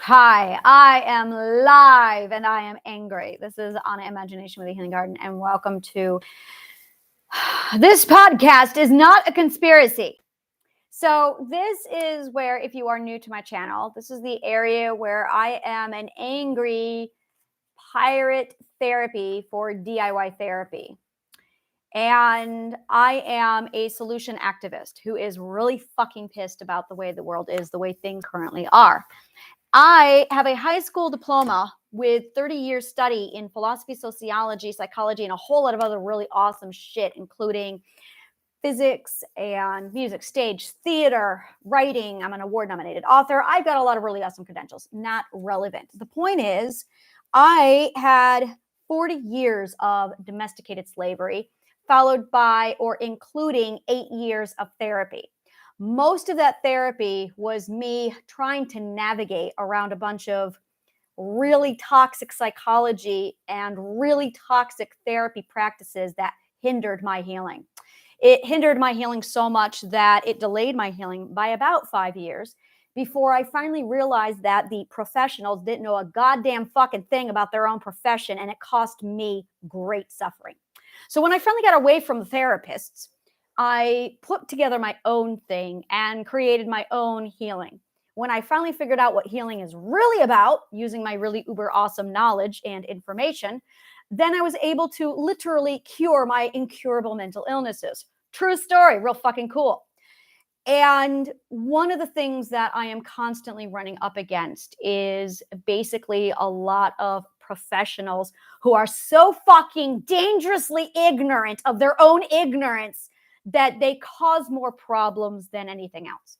Hi, I am live and I am angry. This is Anna Imagination with the Healing Garden, and welcome to this podcast is not a conspiracy. So this is where, if you are new to my channel, this is the area where I am an angry pirate therapy for DIY therapy. And I am a solution activist who is really fucking pissed about the way the world is, the way things currently are. I have a high school diploma with 30 years study in philosophy, sociology, psychology, and a whole lot of other really awesome shit, including physics and music, stage, theater, writing. I'm an award-nominated author. I've got a lot of really awesome credentials. Not relevant. The point is, I had 40 years of domesticated slavery, followed by or including 8 years of therapy. Most of that therapy was me trying to navigate around a bunch of really toxic psychology and really toxic therapy practices that hindered my healing. It hindered my healing so much that it delayed my healing by about 5 years before I finally realized that the professionals didn't know a goddamn fucking thing about their own profession, and it cost me great suffering. So when I finally got away from the therapists, I put together my own thing and created my own healing. When I finally figured out what healing is really about, using my really uber awesome knowledge and information, then I was able to literally cure my incurable mental illnesses. True story, real fucking cool. And one of the things that I am constantly running up against is basically a lot of professionals who are so fucking dangerously ignorant of their own ignorance that they cause more problems than anything else.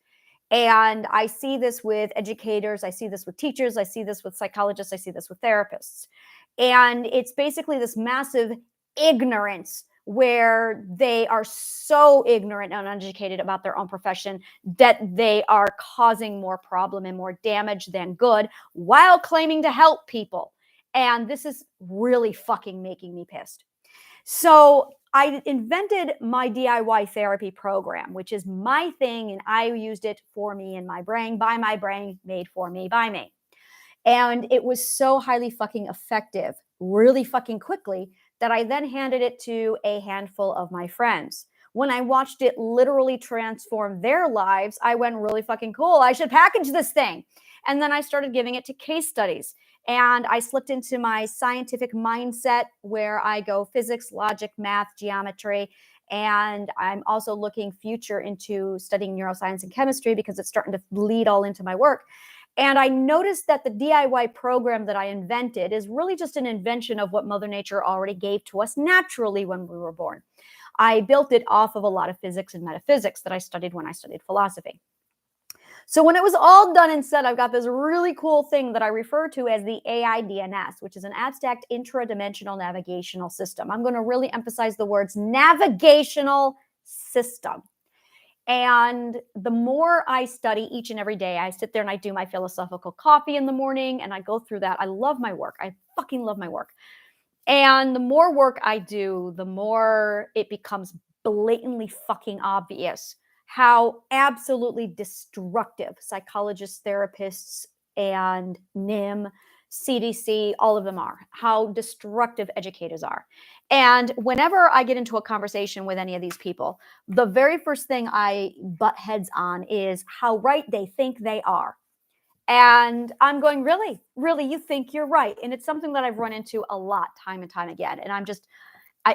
And I see this with educators, I see this with teachers, I see this with psychologists, I see this with therapists. And it's basically this massive ignorance where they are so ignorant and uneducated about their own profession that they are causing more problem and more damage than good while claiming to help people. And this is really fucking making me pissed. So I invented my DIY therapy program, which is my thing, and I used it for me in my brain, by my brain, made for me, by me. And it was so highly fucking effective, really fucking quickly, that I then handed it to a handful of my friends. When I watched it literally transform their lives, I went, really fucking cool. I should package this thing. And then I started giving it to case studies. And I slipped into my scientific mindset where I go physics, logic, math, geometry. And I'm also looking future into studying neuroscience and chemistry because it's starting to bleed all into my work. And I noticed that the DIY program that I invented is really just an invention of what Mother Nature already gave to us naturally when we were born. I built it off of a lot of physics and metaphysics that I studied when I studied philosophy. So when it was all done and said, I've got this really cool thing that I refer to as the AIDNS, which is an abstract intradimensional navigational system. I'm going to really emphasize the words navigational system. And the more I study each and every day, I sit there and I do my philosophical coffee in the morning and I go through that. I love my work. I fucking love my work. And the more work I do, the more it becomes blatantly fucking obvious how absolutely destructive psychologists, therapists, and NIM, CDC, all of them are, how destructive educators are. And whenever I get into a conversation with any of these people, the very first thing I butt heads on is how right they think they are. And I'm going, really, really, you think you're right? And it's something that I've run into a lot, time and time again. And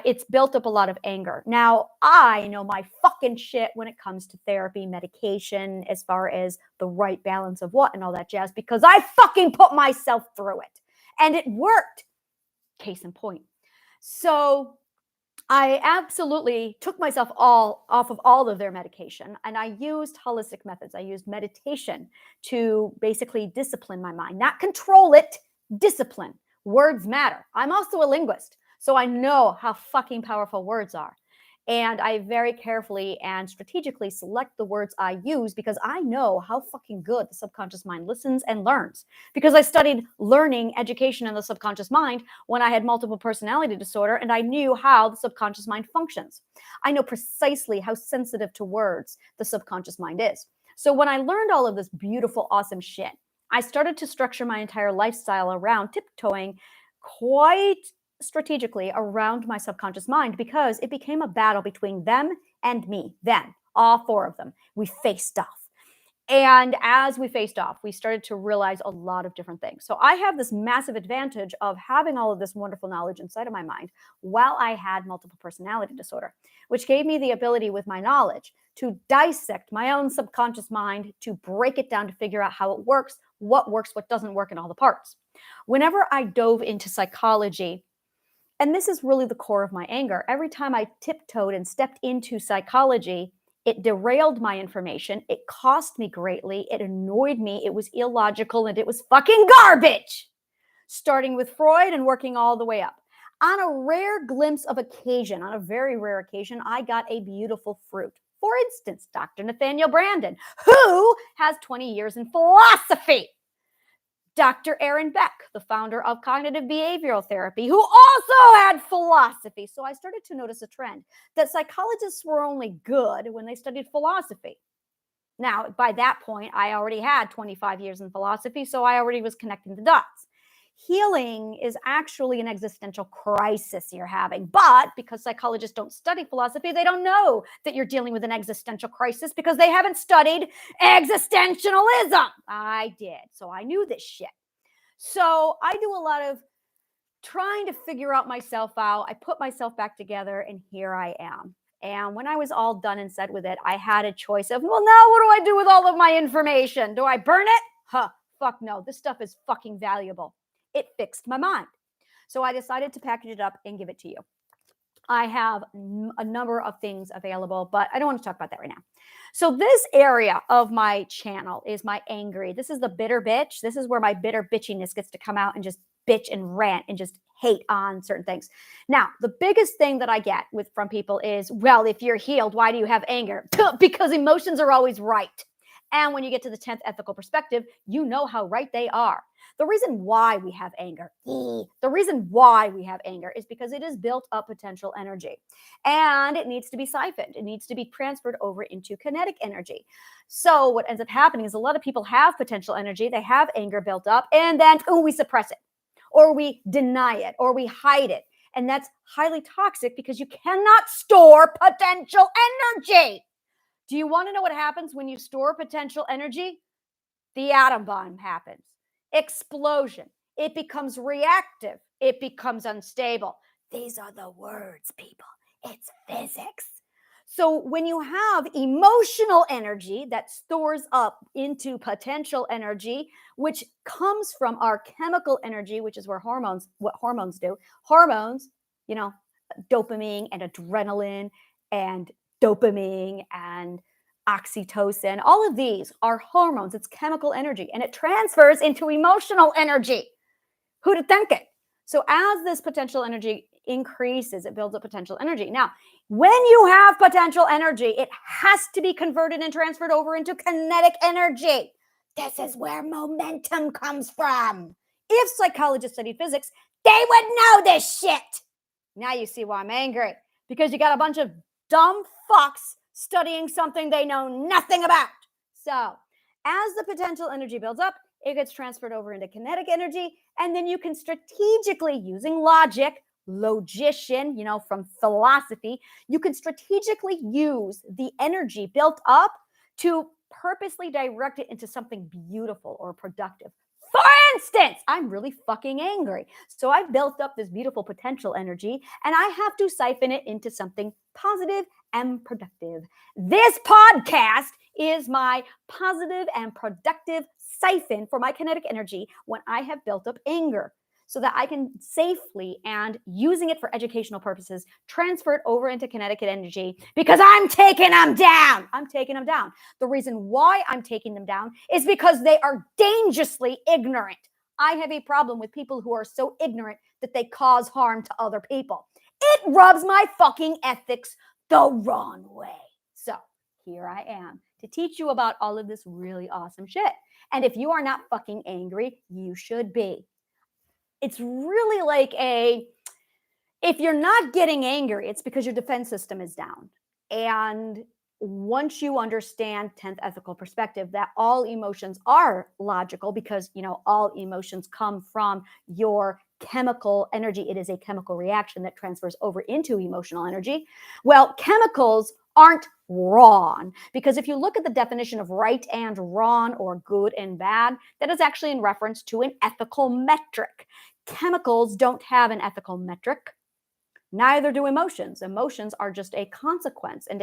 it's built up a lot of anger. Now, I know my fucking shit when it comes to therapy, medication, as far as the right balance of what and all that jazz, because I fucking put myself through it. And it worked. Case in point. So I absolutely took myself off of all of their medication, and I used holistic methods. I used meditation to basically discipline my mind, not control it, discipline. Words matter. I'm also a linguist, so I know how fucking powerful words are. And I very carefully and strategically select the words I use because I know how fucking good the subconscious mind listens and learns. Because I studied learning, education in the subconscious mind when I had multiple personality disorder, and I knew how the subconscious mind functions. I know precisely how sensitive to words the subconscious mind is. So when I learned all of this beautiful, awesome shit, I started to structure my entire lifestyle around tiptoeing quite strategically around my subconscious mind because it became a battle between them and me. Them, all four of them. We faced off. And as we faced off, we started to realize a lot of different things. So I have this massive advantage of having all of this wonderful knowledge inside of my mind while I had multiple personality disorder, which gave me the ability with my knowledge to dissect my own subconscious mind, to break it down, to figure out how it works, what doesn't work, and all the parts. Whenever I dove into psychology, and this is really the core of my anger, every time I tiptoed and stepped into psychology, it derailed my information. It cost me greatly. It annoyed me. It was illogical and it was fucking garbage. Starting with Freud and working all the way up. On a rare glimpse of occasion, on a very rare occasion, I got a beautiful fruit. For instance, Dr. Nathaniel Branden, who has 20 years in philosophy. Dr. Aaron Beck, the founder of cognitive behavioral therapy, who also had philosophy. So I started to notice a trend that psychologists were only good when they studied philosophy. Now, by that point, I already had 25 years in philosophy, so I already was connecting the dots. Healing is actually an existential crisis you're having. But because psychologists don't study philosophy, they don't know that you're dealing with an existential crisis because they haven't studied existentialism. I did. So I knew this shit. So I do a lot of trying to figure out myself out. I put myself back together, and here I am. And when I was all done and said with it, I had a choice of, well, now what do I do with all of my information? Do I burn it? Fuck no. This stuff is fucking valuable. It fixed my mind. So I decided to package it up and give it to you. I have a number of things available, but I don't want to talk about that right now. So this area of my channel is my angry. This is the bitter bitch. This is where my bitter bitchiness gets to come out and just bitch and rant and just hate on certain things. Now, the biggest thing that I get from people is, well, if you're healed, why do you have anger? Because emotions are always right. And when you get to the 10th ethical perspective, you know how right they are. The reason why we have anger, is because it is built up potential energy and it needs to be siphoned. It needs to be transferred over into kinetic energy. So what ends up happening is a lot of people have potential energy. They have anger built up and then we suppress it or we deny it or we hide it. And that's highly toxic because you cannot store potential energy. Do you want to know what happens when you store potential energy? The atom bomb happens. Explosion. It becomes reactive. It becomes unstable. These are the words, people. It's physics. So when you have emotional energy that stores up into potential energy, which comes from our chemical energy, which is what hormones do. Hormones, dopamine and adrenaline and dopamine and oxytocin, all of these are hormones. It's chemical energy and it transfers into emotional energy. Who'd think it? So as this potential energy increases, it builds up potential energy. Now, when you have potential energy, it has to be converted and transferred over into kinetic energy. This is where momentum comes from. If psychologists studied physics, they would know this shit. Now you see why I'm angry. Because you got a bunch of dumb fucks studying something they know nothing about. So as the potential energy builds up, it gets transferred over into kinetic energy, and then you can strategically, using logic, logician, from philosophy, you can strategically use the energy built up to purposely direct it into something beautiful or productive. For instance, I'm really fucking angry. So I've built up this beautiful potential energy and I have to siphon it into something positive and productive. This podcast is my positive and productive siphon for my kinetic energy when I have built up anger, so that I can safely, and using it for educational purposes, transfer it over into kinetic energy because I'm taking them down. The reason why I'm taking them down is because they are dangerously ignorant. I have a problem with people who are so ignorant that they cause harm to other people. It rubs my fucking ethics the wrong way. So here I am to teach you about all of this really awesome shit. And if you are not fucking angry, you should be. It's really like if you're not getting angry, it's because your defense system is down. And once you understand 10th ethical perspective, that all emotions are logical because, all emotions come from your chemical energy. It is a chemical reaction that transfers over into emotional energy. Well, chemicals aren't wrong, because if you look at the definition of right and wrong or good and bad, that is actually in reference to an ethical metric. Chemicals don't have an ethical metric. Neither do emotions. Emotions are just a consequence, and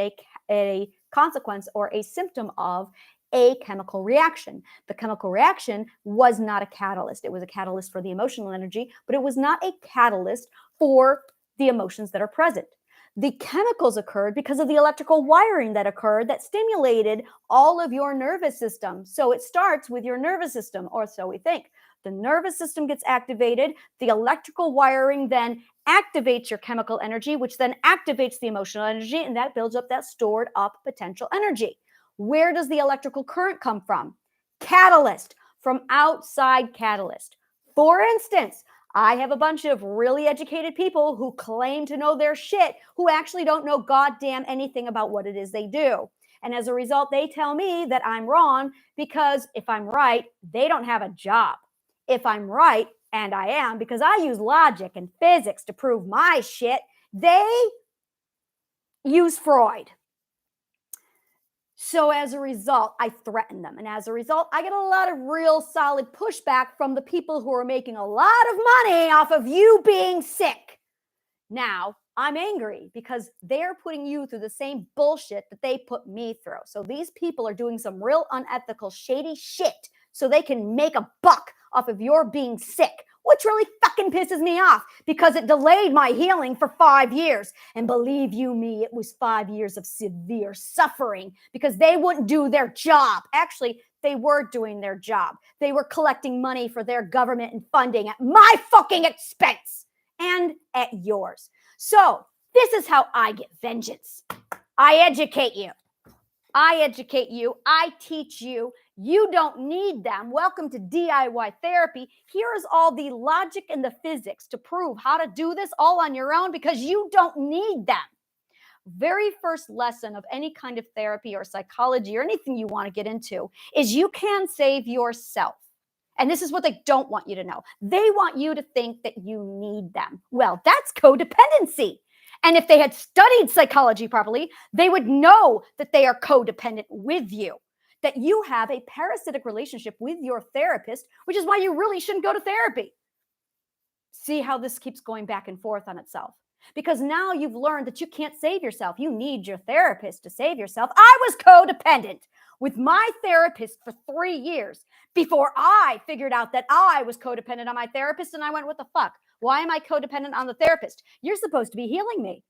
a consequence or a symptom of a chemical reaction. The chemical reaction was not a catalyst. It was a catalyst for the emotional energy, but it was not a catalyst for the emotions that are present. The chemicals occurred because of the electrical wiring that occurred that stimulated all of your nervous system. So it starts with your nervous system, or so we think. The nervous system gets activated. The electrical wiring then activates your chemical energy, which then activates the emotional energy, and that builds up that stored up potential energy. Where does the electrical current come from? Catalyst, from outside catalyst. For instance, I have a bunch of really educated people who claim to know their shit, who actually don't know goddamn anything about what it is they do. And as a result, they tell me that I'm wrong because if I'm right, they don't have a job. If I'm right, and I am, because I use logic and physics to prove my shit, they use Freud. So as a result, I threaten them. And as a result, I get a lot of real solid pushback from the people who are making a lot of money off of you being sick. Now, I'm angry because they're putting you through the same bullshit that they put me through. So these people are doing some real unethical, shady shit so they can make a buck off of your being sick, which really fucking pisses me off because it delayed my healing for 5 years. And believe you me, it was 5 years of severe suffering because they wouldn't do their job. Actually, they were doing their job. They were collecting money for their government and funding at my fucking expense and at yours. So this is how I get vengeance. I educate you. I teach you. You don't need them. Welcome to DIY therapy. Here is all the logic and the physics to prove how to do this all on your own because you don't need them. Very first lesson of any kind of therapy or psychology or anything you want to get into is you can save yourself. And this is what they don't want you to know. They want you to think that you need them. Well, that's codependency. And if they had studied psychology properly, they would know that they are codependent with you, that you have a parasitic relationship with your therapist, which is why you really shouldn't go to therapy. See how this keeps going back and forth on itself? Because now you've learned that you can't save yourself. You need your therapist to save yourself. I was codependent with my therapist for 3 years before I figured out that I was codependent on my therapist. And I went, what the fuck? Why am I codependent on the therapist? You're supposed to be healing me.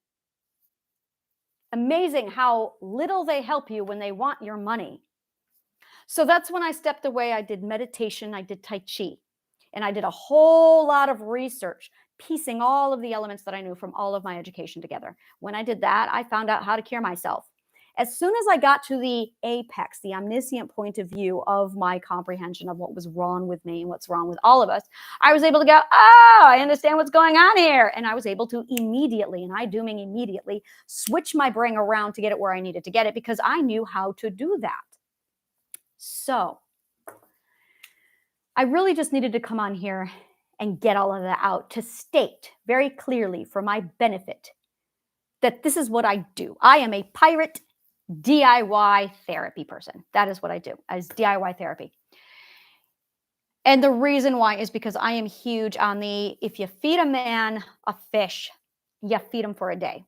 Amazing how little they help you when they want your money. So that's when I stepped away. I did meditation. I did Tai Chi. And I did a whole lot of research, piecing all of the elements that I knew from all of my education together. When I did that, I found out how to cure myself. As soon as I got to the apex, the omniscient point of view of my comprehension of what was wrong with me and what's wrong with all of us, I was able to go, oh, I understand what's going on here. And I was able to immediately, and I do mean immediately, switch my brain around to get it where I needed to get it because I knew how to do that. So I really just needed to come on here and get all of that out to state very clearly for my benefit that this is what I do. I am a pirate DIY therapy person. That is what I do, as DIY therapy. And the reason why is because I am huge on the, if you feed a man a fish, you feed him for a day.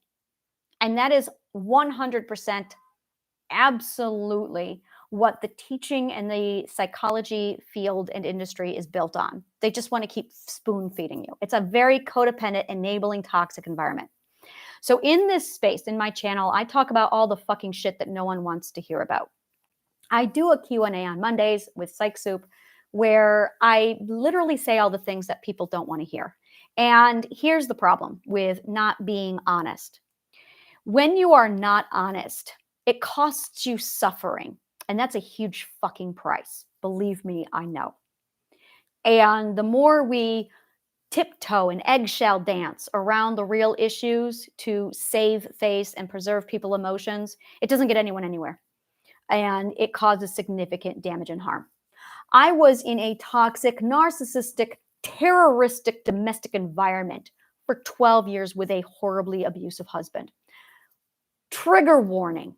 And that is 100% absolutely what the teaching and the psychology field and industry is built on. They just want to keep spoon feeding you. It's a very codependent, enabling, toxic environment. So in this space, in my channel, I talk about all the fucking shit that no one wants to hear about. I do a Q&A on Mondays with Psych Soup where I literally say all the things that people don't want to hear. And here's the problem with not being honest. When you are not honest, it costs you suffering. And that's a huge fucking price. Believe me, I know. And the more we tiptoe and eggshell dance around the real issues to save face and preserve people emotions, it doesn't get anyone anywhere. And it causes significant damage and harm. I was in a toxic, narcissistic, terroristic domestic environment for 12 years with a horribly abusive husband. Trigger warning.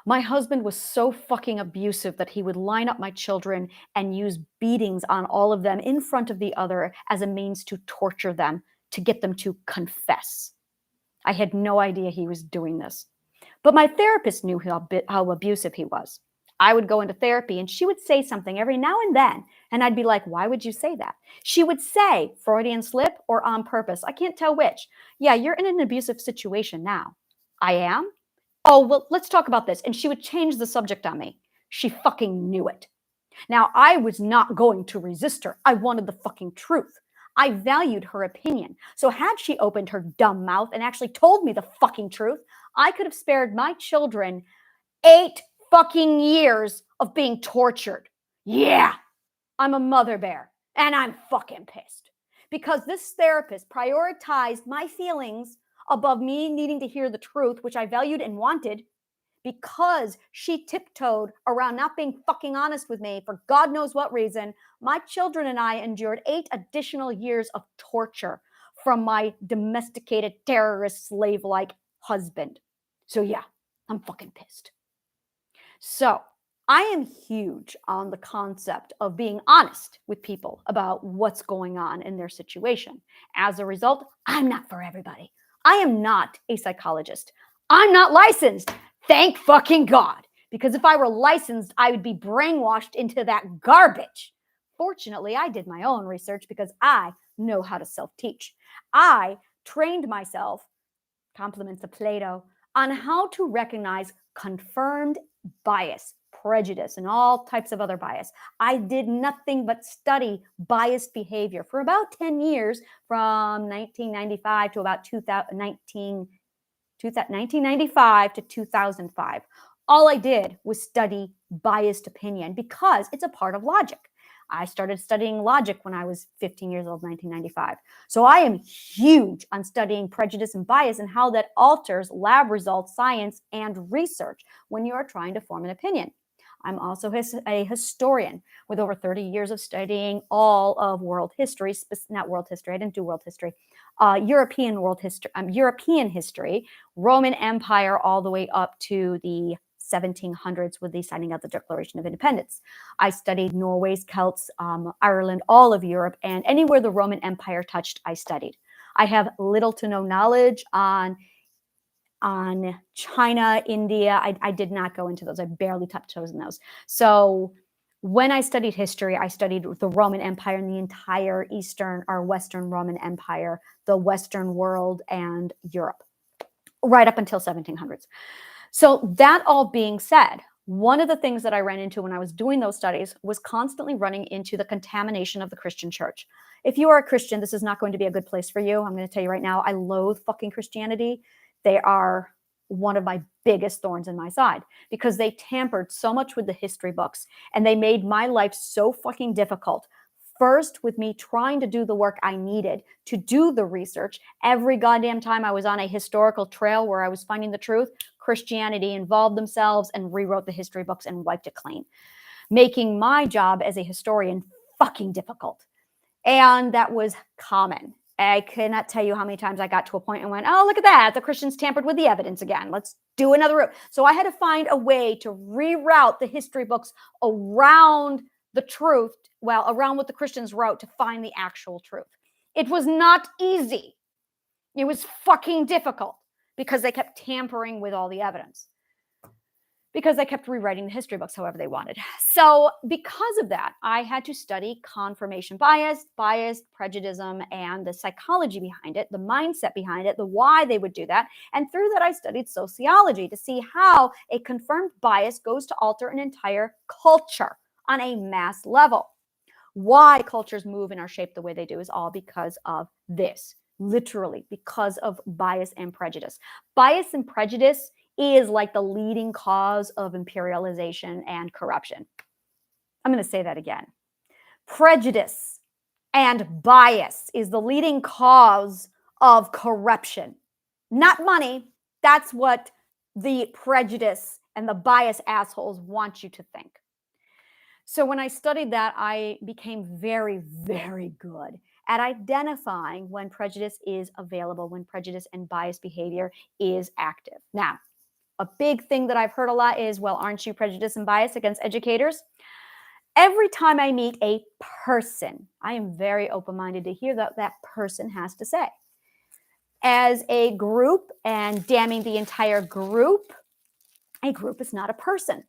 My husband was so fucking abusive that he would line up my children and use beatings on all of them in front of the other as a means to torture them, to get them to confess. I had no idea he was doing this. But my therapist knew how abusive he was. I would go into therapy and she would say something every now and then. And I'd be like, why would you say that? She would say, Freudian slip or on purpose. I can't tell which. Yeah, you're in an abusive situation now. I am? Oh, well, let's talk about this. And she would change the subject on me. She fucking knew it. Now, I was not going to resist her. I wanted the fucking truth. I valued her opinion. So had she opened her dumb mouth and actually told me the fucking truth, I could have spared my children 8 fucking years of being tortured. Yeah, I'm a mother bear and I'm fucking pissed because this therapist prioritized my feelings above me needing to hear the truth, which I valued and wanted, because she tiptoed around not being fucking honest with me for God knows what reason. My children and I endured 8 additional years of torture from my domesticated terrorist slave-like husband. So yeah, I'm fucking pissed. So I am huge on the concept of being honest with people about what's going on in their situation. As a result, I'm not for everybody. I am not a psychologist. I'm not licensed. Thank fucking God. Because if I were licensed, I would be brainwashed into that garbage. Fortunately, I did my own research because I know how to self-teach. I trained myself, compliments of Plato, on how to recognize confirmed bias, prejudice, and all types of other bias. I did nothing but study biased behavior for about 10 years, from 1995 to about 1995 to 2005. All I did was study biased opinion because it's a part of logic. I started studying logic when I was 15 years old, 1995. So I am huge on studying prejudice and bias and how that alters lab results, science, and research when you are trying to form an opinion. I'm also a historian with over 30 years of studying all of world history, not world history, I didn't do world history, European history, Roman Empire, all the way up to the 1700s with the signing of the Declaration of Independence. I studied Norway's, Celts, Ireland, all of Europe, and anywhere the Roman Empire touched, I studied. I have little to no knowledge on China, India. I did not go into those. I barely touched toes in those. So when I studied history, I studied the Roman Empire and the entire Eastern or Western Roman Empire, the Western world, and Europe, right up until 1700s. So that all being said, one of the things that I ran into when I was doing those studies was constantly running into the contamination of the Christian church. If you are a Christian, this is not going to be a good place for you. I'm going to tell you right now, I loathe fucking Christianity. They are one of my biggest thorns in my side because they tampered so much with the history books and they made my life so fucking difficult. First, with me trying to do the work I needed to do the research. Every goddamn time I was on a historical trail where I was finding the truth, Christianity involved themselves and rewrote the history books and wiped it clean, making my job as a historian fucking difficult. And that was common. I cannot tell you how many times I got to a point and went, oh, look at that. The Christians tampered with the evidence again. Let's do another route. So I had to find a way to reroute the history books around the truth, well, around what the Christians wrote to find the actual truth. It was not easy. It was fucking difficult because they kept tampering with all the evidence, because they kept rewriting the history books however they wanted. So because of that, I had to study confirmation bias, prejudice, and the psychology behind it, the mindset behind it, the why they would do that. And through that, I studied sociology to see how a confirmed bias goes to alter an entire culture on a mass level. Why cultures move and are shaped the way they do is all because of this, literally because of bias and prejudice. Bias and prejudice is like the leading cause of imperialization and corruption. I'm going to say that again. Prejudice And bias is the leading cause of corruption. Not money. That's what the prejudice and the bias assholes want you to think. So when I studied that, I became very, very good at identifying when prejudice is available, when prejudice and bias behavior is active. Now, a big thing that I've heard a lot is, well, aren't you prejudiced and biased against educators? Every time I meet a person, I am very open-minded to hear what that person has to say. As a group and damning the entire group, a group is not a person.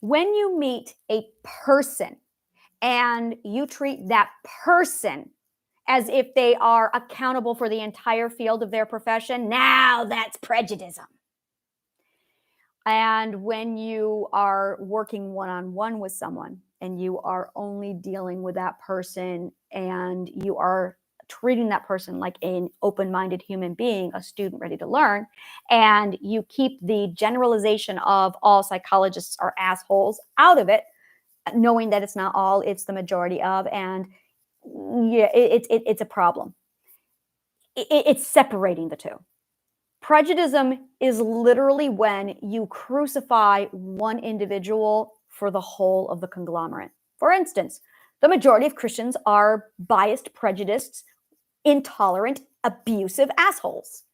When you meet a person and you treat that person as if they are accountable for the entire field of their profession, now that's prejudice. And when you are working one-on-one with someone and you are only dealing with that person and you are treating that person like an open-minded human being, a student ready to learn, and you keep the generalization of all psychologists are assholes out of it, knowing that it's not all, it's the majority of, and yeah, it's a problem. It's separating the two. Prejudice is literally when you crucify one individual for the whole of the conglomerate. For instance, the majority of Christians are biased, prejudiced, intolerant, abusive assholes.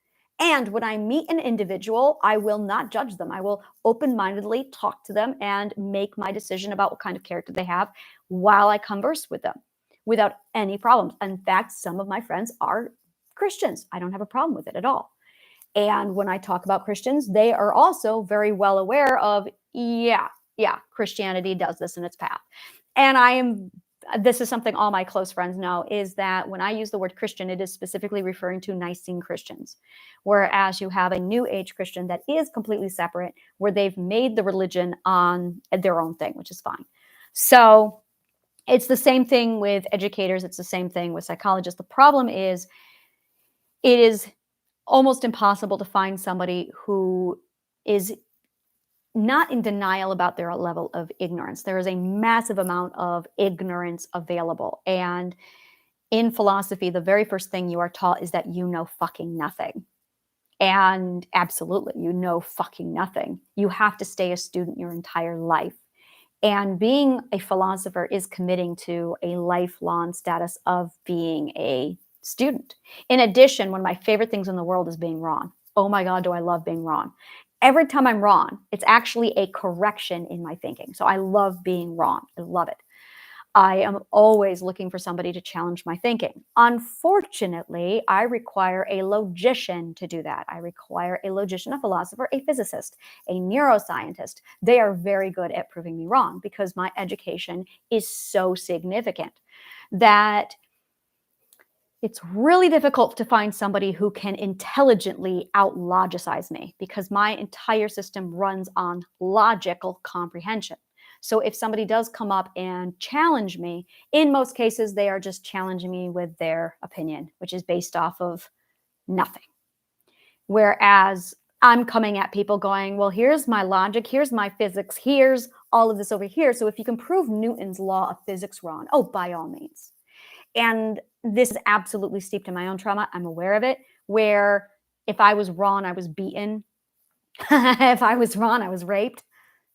And when I meet an individual, I will not judge them. I will open-mindedly talk to them and make my decision about what kind of character they have while I converse with them without any problems. In fact, some of my friends are Christians. I don't have a problem with it at all. And when I talk about Christians, they are also very well aware of, yeah, Christianity does this in its path. And this is something all my close friends know, is that when I use the word Christian, it is specifically referring to Nicene Christians. Whereas you have a New Age Christian that is completely separate, where they've made the religion on their own thing, which is fine. So it's the same thing with educators. It's the same thing with psychologists. The problem is, it is almost impossible to find somebody who is not in denial about their level of ignorance. There is a massive amount of ignorance available. And in philosophy, the very first thing you are taught is that you know fucking nothing. And absolutely, you know fucking nothing. You have to stay a student your entire life. And being a philosopher is committing to a lifelong status of being a student. In addition, one of my favorite things in the world is being wrong. Oh my God, do I love being wrong. Every time I'm wrong, it's actually a correction in my thinking. So I love being wrong. I love it. I am always looking for somebody to challenge my thinking. Unfortunately, I require a logician to do that. I require a logician, a philosopher, a physicist, a neuroscientist. They are very good at proving me wrong because my education is so significant that it's really difficult to find somebody who can intelligently out-logicize me because my entire system runs on logical comprehension. So if somebody does come up and challenge me, in most cases, they are just challenging me with their opinion, which is based off of nothing. Whereas I'm coming at people going, well, here's my logic, here's my physics, here's all of this over here. So if you can prove Newton's law of physics wrong, oh, by all means. And this is absolutely steeped in my own trauma. I'm aware of it, where if I was wrong, I was beaten. If I was wrong, I was raped.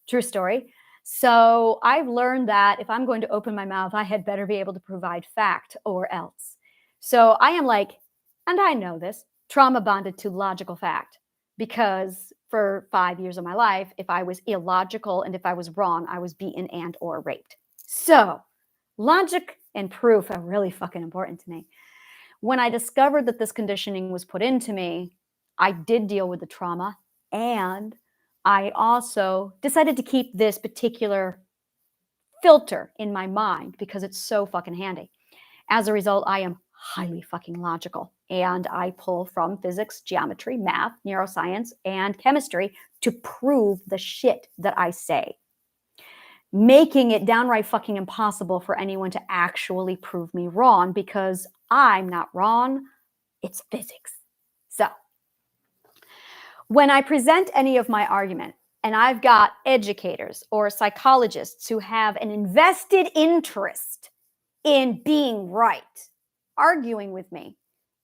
True story. So I've learned that if I'm going to open my mouth, I had better be able to provide fact or else. So I am like, and I know this, trauma bonded to logical fact, because for 5 years of my life, if I was illogical and if I was wrong, I was beaten and or raped. So logic and proof are really fucking important to me. When I discovered that this conditioning was put into me, I did deal with the trauma, and I also decided to keep this particular filter in my mind because it's so fucking handy. As a result, I am highly fucking logical, and I pull from physics, geometry, math, neuroscience, and chemistry to prove the shit that I say, making it downright fucking impossible for anyone to actually prove me wrong because I'm not wrong. It's physics. So when I present any of my argument, and I've got educators or psychologists who have an invested interest in being right, arguing with me,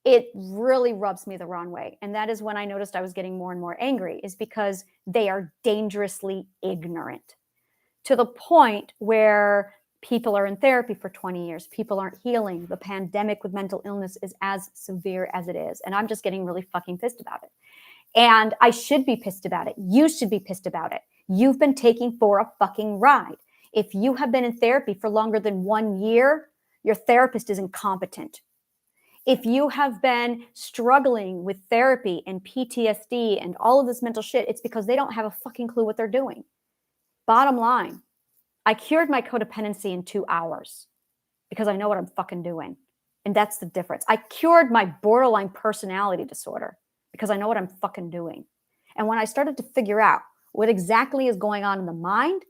it really rubs me the wrong way. And that is when I noticed I was getting more and more angry, is because they are dangerously ignorant to the point where people are in therapy for 20 years. People aren't healing. The pandemic with mental illness is as severe as it is. And I'm just getting really fucking pissed about it. And I should be pissed about it. You should be pissed about it. You've been taking for a fucking ride. If you have been in therapy for longer than 1 year, your therapist is incompetent. If you have been struggling with therapy and PTSD and all of this mental shit, it's because they don't have a fucking clue what they're doing. Bottom line, I cured my codependency in 2 hours because I know what I'm fucking doing. And that's the difference. I cured my borderline personality disorder because I know what I'm fucking doing. And when I started to figure out what exactly is going on in the mind,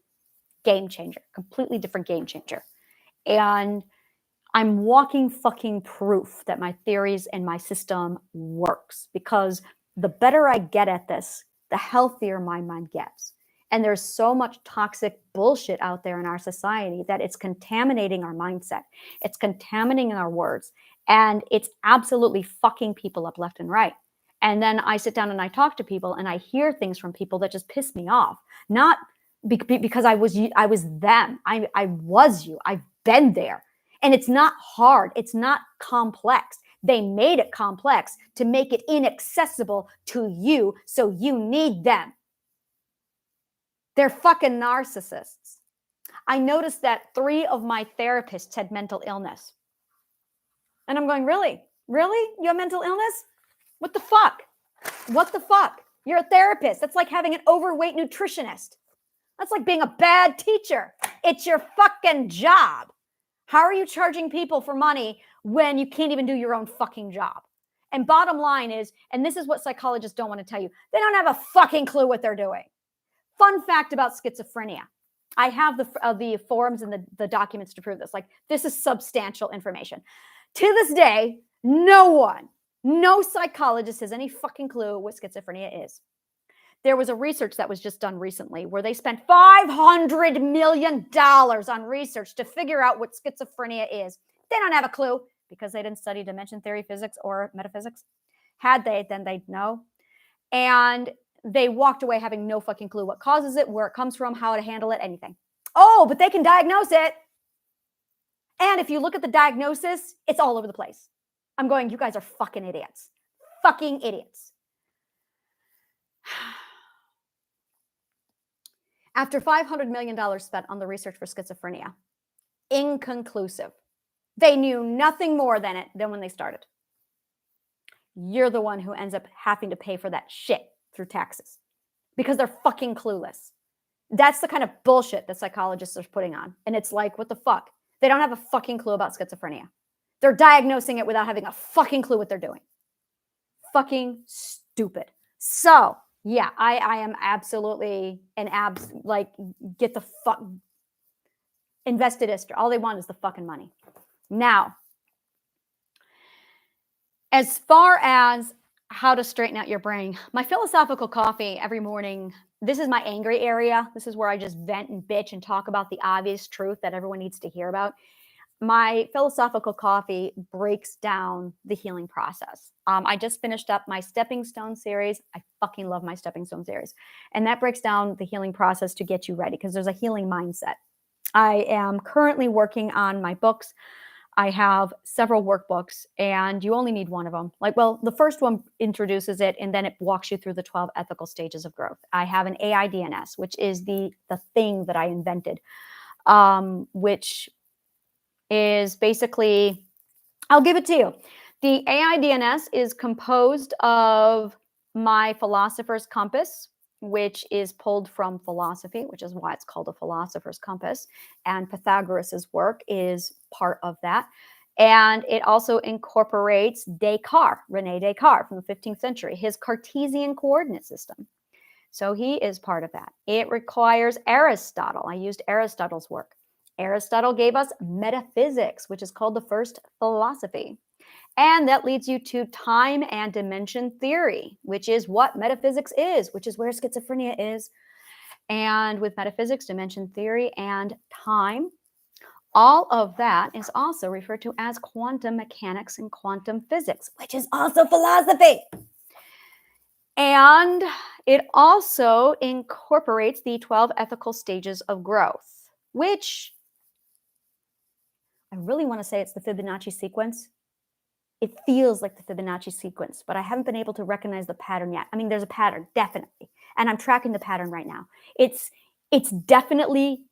game changer, completely different game changer. And I'm walking fucking proof that my theories and my system works, because the better I get at this, the healthier my mind gets. And there's so much toxic bullshit out there in our society that it's contaminating our mindset. It's contaminating our words. And it's absolutely fucking people up left and right. And then I sit down and I talk to people and I hear things from people that just piss me off. Not because I was them. I was you. I've been there. And it's not hard. It's not complex. They made it complex to make it inaccessible to you, so you need them. They're fucking narcissists. I noticed that 3 of my therapists had mental illness. And I'm going, really? Really? You have mental illness? What the fuck? What the fuck? You're a therapist. That's like having an overweight nutritionist. That's like being a bad teacher. It's your fucking job. How are you charging people for money when you can't even do your own fucking job? And bottom line is, and this is what psychologists don't want to tell you, they don't have a fucking clue what they're doing. Fun fact about schizophrenia. I have the forums and the documents to prove this. Like, this is substantial information. To this day, no psychologist has any fucking clue what schizophrenia is. There was a research that was just done recently where they spent $500 million on research to figure out what schizophrenia is. They don't have a clue because they didn't study dimension theory, physics, or metaphysics. Had they, then they'd know. And they walked away having no fucking clue what causes it, where it comes from, how to handle it, anything. Oh, but they can diagnose it. And if you look at the diagnosis, it's all over the place. I'm going, you guys are fucking idiots. Fucking idiots. After $500 million spent on the research for schizophrenia, inconclusive. They knew nothing more than when they started. You're the one who ends up having to pay for that shit through taxes because they're fucking clueless. That's the kind of bullshit that psychologists are putting on. And it's like, what the fuck? They don't have a fucking clue about schizophrenia. They're diagnosing it without having a fucking clue what they're doing. Fucking stupid. So, yeah, I am absolutely get the fuck investedist. All they want is the fucking money. Now, as far as how to straighten out your brain, my philosophical coffee every morning, this is my angry area. This is where I just vent and bitch and talk about the obvious truth that everyone needs to hear about. My philosophical coffee breaks down the healing process. I just finished up my Stepping Stone series. I fucking love my Stepping Stone series. And that breaks down the healing process to get you ready because there's a healing mindset. I am currently working on my books. I have several workbooks and you only need one of them. The first one introduces it and then it walks you through the 12 ethical stages of growth. I have an AIDNS, which is the thing that I invented, which is basically, I'll give it to you. The AIDNS is composed of my philosopher's compass, which is pulled from philosophy, which is why it's called a philosopher's compass. And Pythagoras' work is part of that. And it also incorporates Descartes, René Descartes from the 15th century, his Cartesian coordinate system. So he is part of that. It requires Aristotle. I used Aristotle's work. Aristotle gave us metaphysics, which is called the first philosophy. And that leads you to time and dimension theory, which is what metaphysics is, which is where schizophrenia is. And with metaphysics, dimension theory, and time, All of that is also referred to as quantum mechanics and quantum physics, which is also philosophy. And it also incorporates the 12 ethical stages of growth, which I really want to say it's the Fibonacci sequence. It feels like the Fibonacci sequence, but I haven't been able to recognize the pattern yet. I mean, there's a pattern, definitely. And I'm tracking the pattern right now. It's definitely,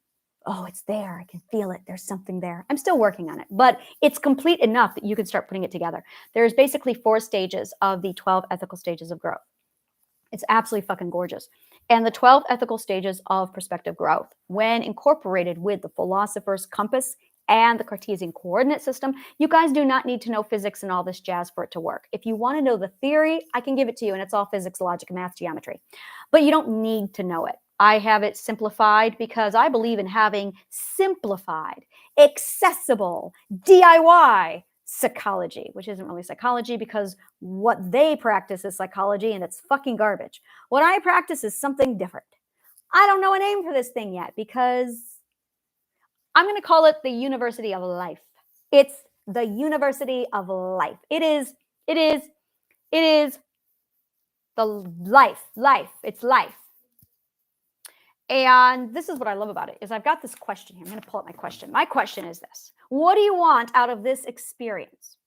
oh, it's there. I can feel it. There's something there. I'm still working on it, but it's complete enough that you can start putting it together. There's basically 4 stages of the 12 ethical stages of growth. It's absolutely fucking gorgeous. And the 12 ethical stages of perspective growth, when incorporated with the philosopher's compass and the Cartesian coordinate system, you guys do not need to know physics and all this jazz for it to work. If you want to know the theory, I can give it to you, and it's all physics, logic, math, geometry. But you don't need to know it. I have it simplified because I believe in having simplified, accessible, DIY psychology, which isn't really psychology because what they practice is psychology and it's fucking garbage. What I practice is something different. I don't know a name for this thing yet because I'm going to call it the University of Life. It's the University of Life. It is the life. It's life. And this is what I love about it, is I've got this question here. I'm going to pull up my question. My question is this: what do you want out of this experience?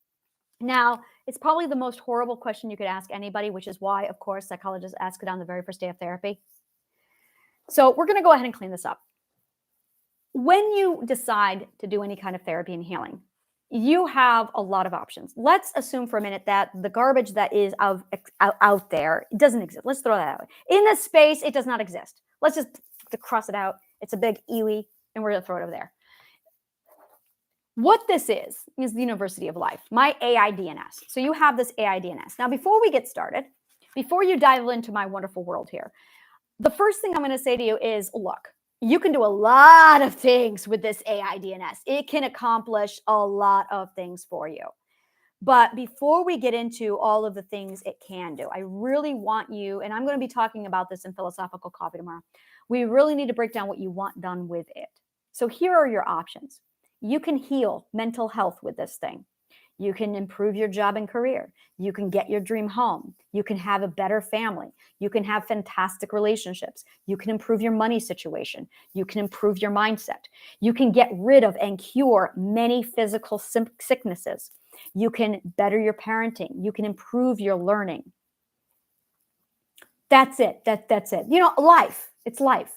Now, it's probably the most horrible question you could ask anybody, which is why, of course, psychologists ask it on the very first day of therapy. So we're going to go ahead and clean this up. When you decide to do any kind of therapy and healing, you have a lot of options. Let's assume for a minute that the garbage that is out there doesn't exist. Let's throw that out. In this space, it does not exist. Let's just cross it out. It's a big EWE, and we're going to throw it over there. What this is the University of Life, my AIDNS. So you have this AIDNS. Now, before we get started, before you dive into my wonderful world here, the first thing I'm going to say to you is, look, you can do a lot of things with this AIDNS. It can accomplish a lot of things for you. But before we get into all of the things it can do, I really want you, and I'm going to be talking about this in Philosophical Coffee tomorrow, we really need to break down what you want done with it. So here are your options. You can heal mental health with this thing. You can improve your job and career. You can get your dream home. You can have a better family. You can have fantastic relationships. You can improve your money situation. You can improve your mindset. You can get rid of and cure many physical sicknesses. You can better your parenting. You can improve your learning. That's it. That's it. You know, life. It's life.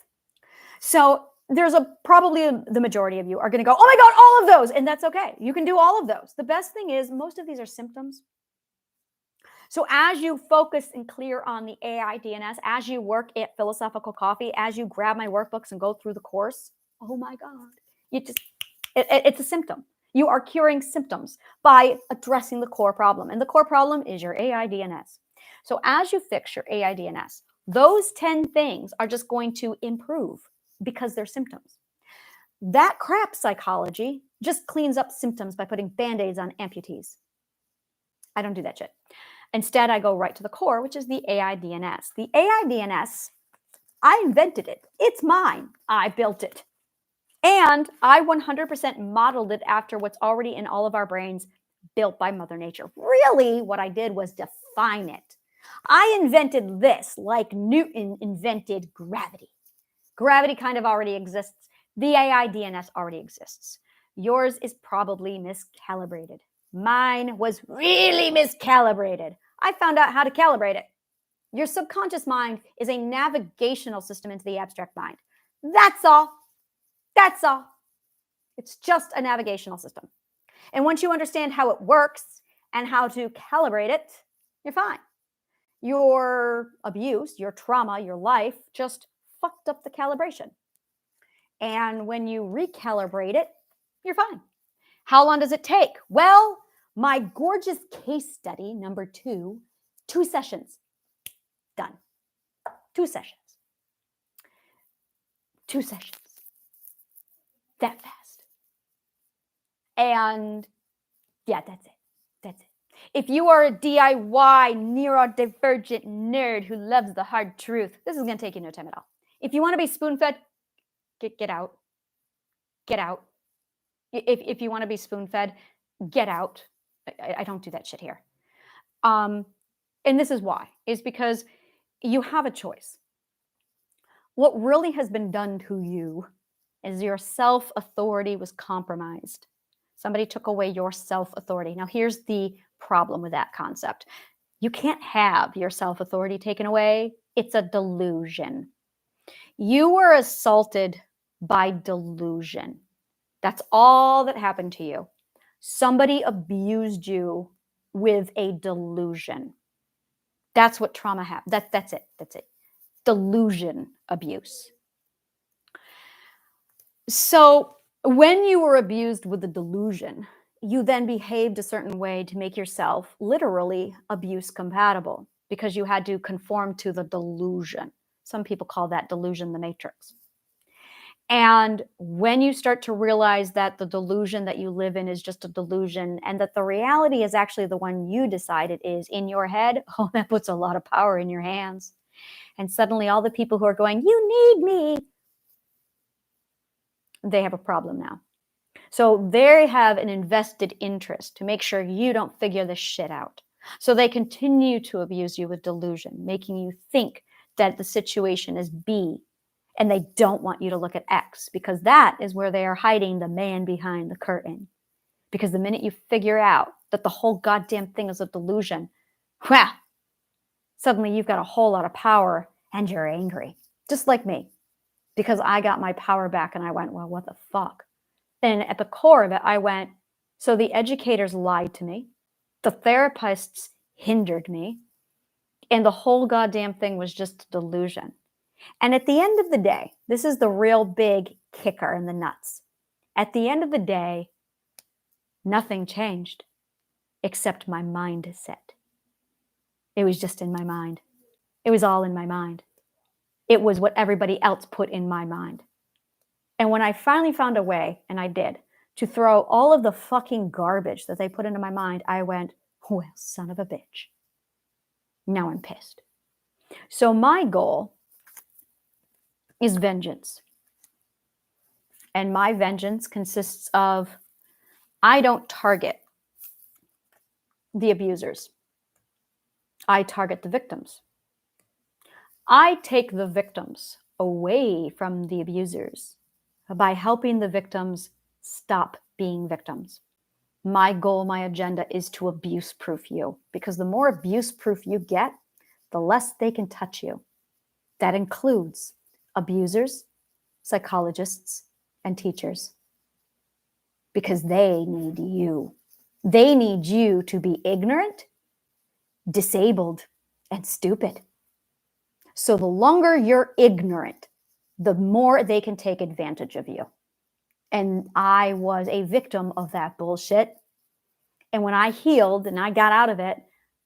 So there's probably the majority of you are going to go, oh my God, all of those. And that's okay. You can do all of those. The best thing is most of these are symptoms. So as you focus and clear on the AIDNS, as you work at Philosophical Coffee, as you grab my workbooks and go through the course, oh my God, it's a symptom. You are curing symptoms by addressing the core problem. And the core problem is your AIDNS. So as you fix your AIDNS, those 10 things are just going to improve because they're symptoms. That crap psychology just cleans up symptoms by putting Band-Aids on amputees. I don't do that shit. Instead, I go right to the core, which is the AIDNS. The AIDNS, I invented it. It's mine. I built it. And I 100% modeled it after what's already in all of our brains, built by Mother Nature. Really, what I did was define it. I invented this like Newton invented gravity. Gravity kind of already exists. The AIDNS already exists. Yours is probably miscalibrated. Mine was really miscalibrated. I found out how to calibrate it. Your subconscious mind is a navigational system into the abstract mind. That's all. That's all. It's just a navigational system. And once you understand how it works and how to calibrate it, you're fine. Your abuse, your trauma, your life just fucked up the calibration. And when you recalibrate it, you're fine. How long does it take? Well, my gorgeous case study, number 2, 2 sessions. Done. 2 sessions. 2 sessions. That fast. And yeah, that's it. That's it. If you are a DIY neurodivergent nerd who loves the hard truth, this is going to take you no time at all. If you want to be spoon-fed, get out. Get out. If you want to be spoon-fed, get out. I don't do that shit here. And this is why, is because you have a choice. What really has been done to you is your self-authority was compromised. Somebody took away your self-authority. Now, here's the problem with that concept. You can't have your self-authority taken away. It's a delusion. You were assaulted by delusion. That's all that happened to you. Somebody abused you with a delusion. That's what trauma happened. That's it. That's it. Delusion abuse. So when you were abused with the delusion, you then behaved a certain way to make yourself literally abuse compatible because you had to conform to the delusion. Some people call that delusion the matrix. And when you start to realize that the delusion that you live in is just a delusion and that the reality is actually the one you decide it is in your head, oh, that puts a lot of power in your hands. And suddenly all the people who are going, you need me, they have a problem now. So they have an invested interest to make sure you don't figure this shit out. So they continue to abuse you with delusion, making you think that the situation is B, and they don't want you to look at X, because that is where they are hiding the man behind the curtain. Because the minute you figure out that the whole goddamn thing is a delusion, well, suddenly you've got a whole lot of power and you're angry, just like me, because I got my power back and I went, well, what the fuck? And at the core of it, I went, so the educators lied to me, the therapists hindered me, and the whole goddamn thing was just a delusion. And at the end of the day, this is the real big kicker in the nuts. At the end of the day, nothing changed except my mindset. It was just in my mind. It was all in my mind. It was what everybody else put in my mind. And when I finally found a way, and I did, to throw all of the fucking garbage that they put into my mind, I went, well, son of a bitch. Now I'm pissed. So my goal is vengeance. And my vengeance consists of, I don't target the abusers. I target the victims. I take the victims away from the abusers by helping the victims stop being victims. My goal, my agenda is to abuse-proof you, because the more abuse-proof you get, the less they can touch you. That includes abusers, psychologists, and teachers, because they need you. They need you to be ignorant, disabled, and stupid. So the longer you're ignorant, the more they can take advantage of you. And I was a victim of that bullshit. And when I healed and I got out of it,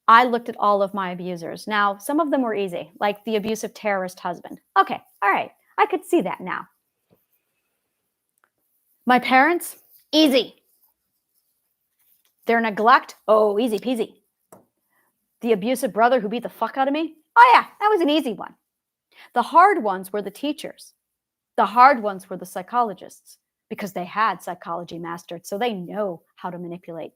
I looked at all of my abusers. Now, some of them were easy, like the abusive terrorist husband. Okay, all right, I could see that now. My parents, easy. Their neglect, oh, easy peasy. The abusive brother who beat the fuck out of me, oh yeah, that was an easy one. The hard ones were the teachers. The hard ones were the psychologists, because they had psychology mastered, so they know how to manipulate.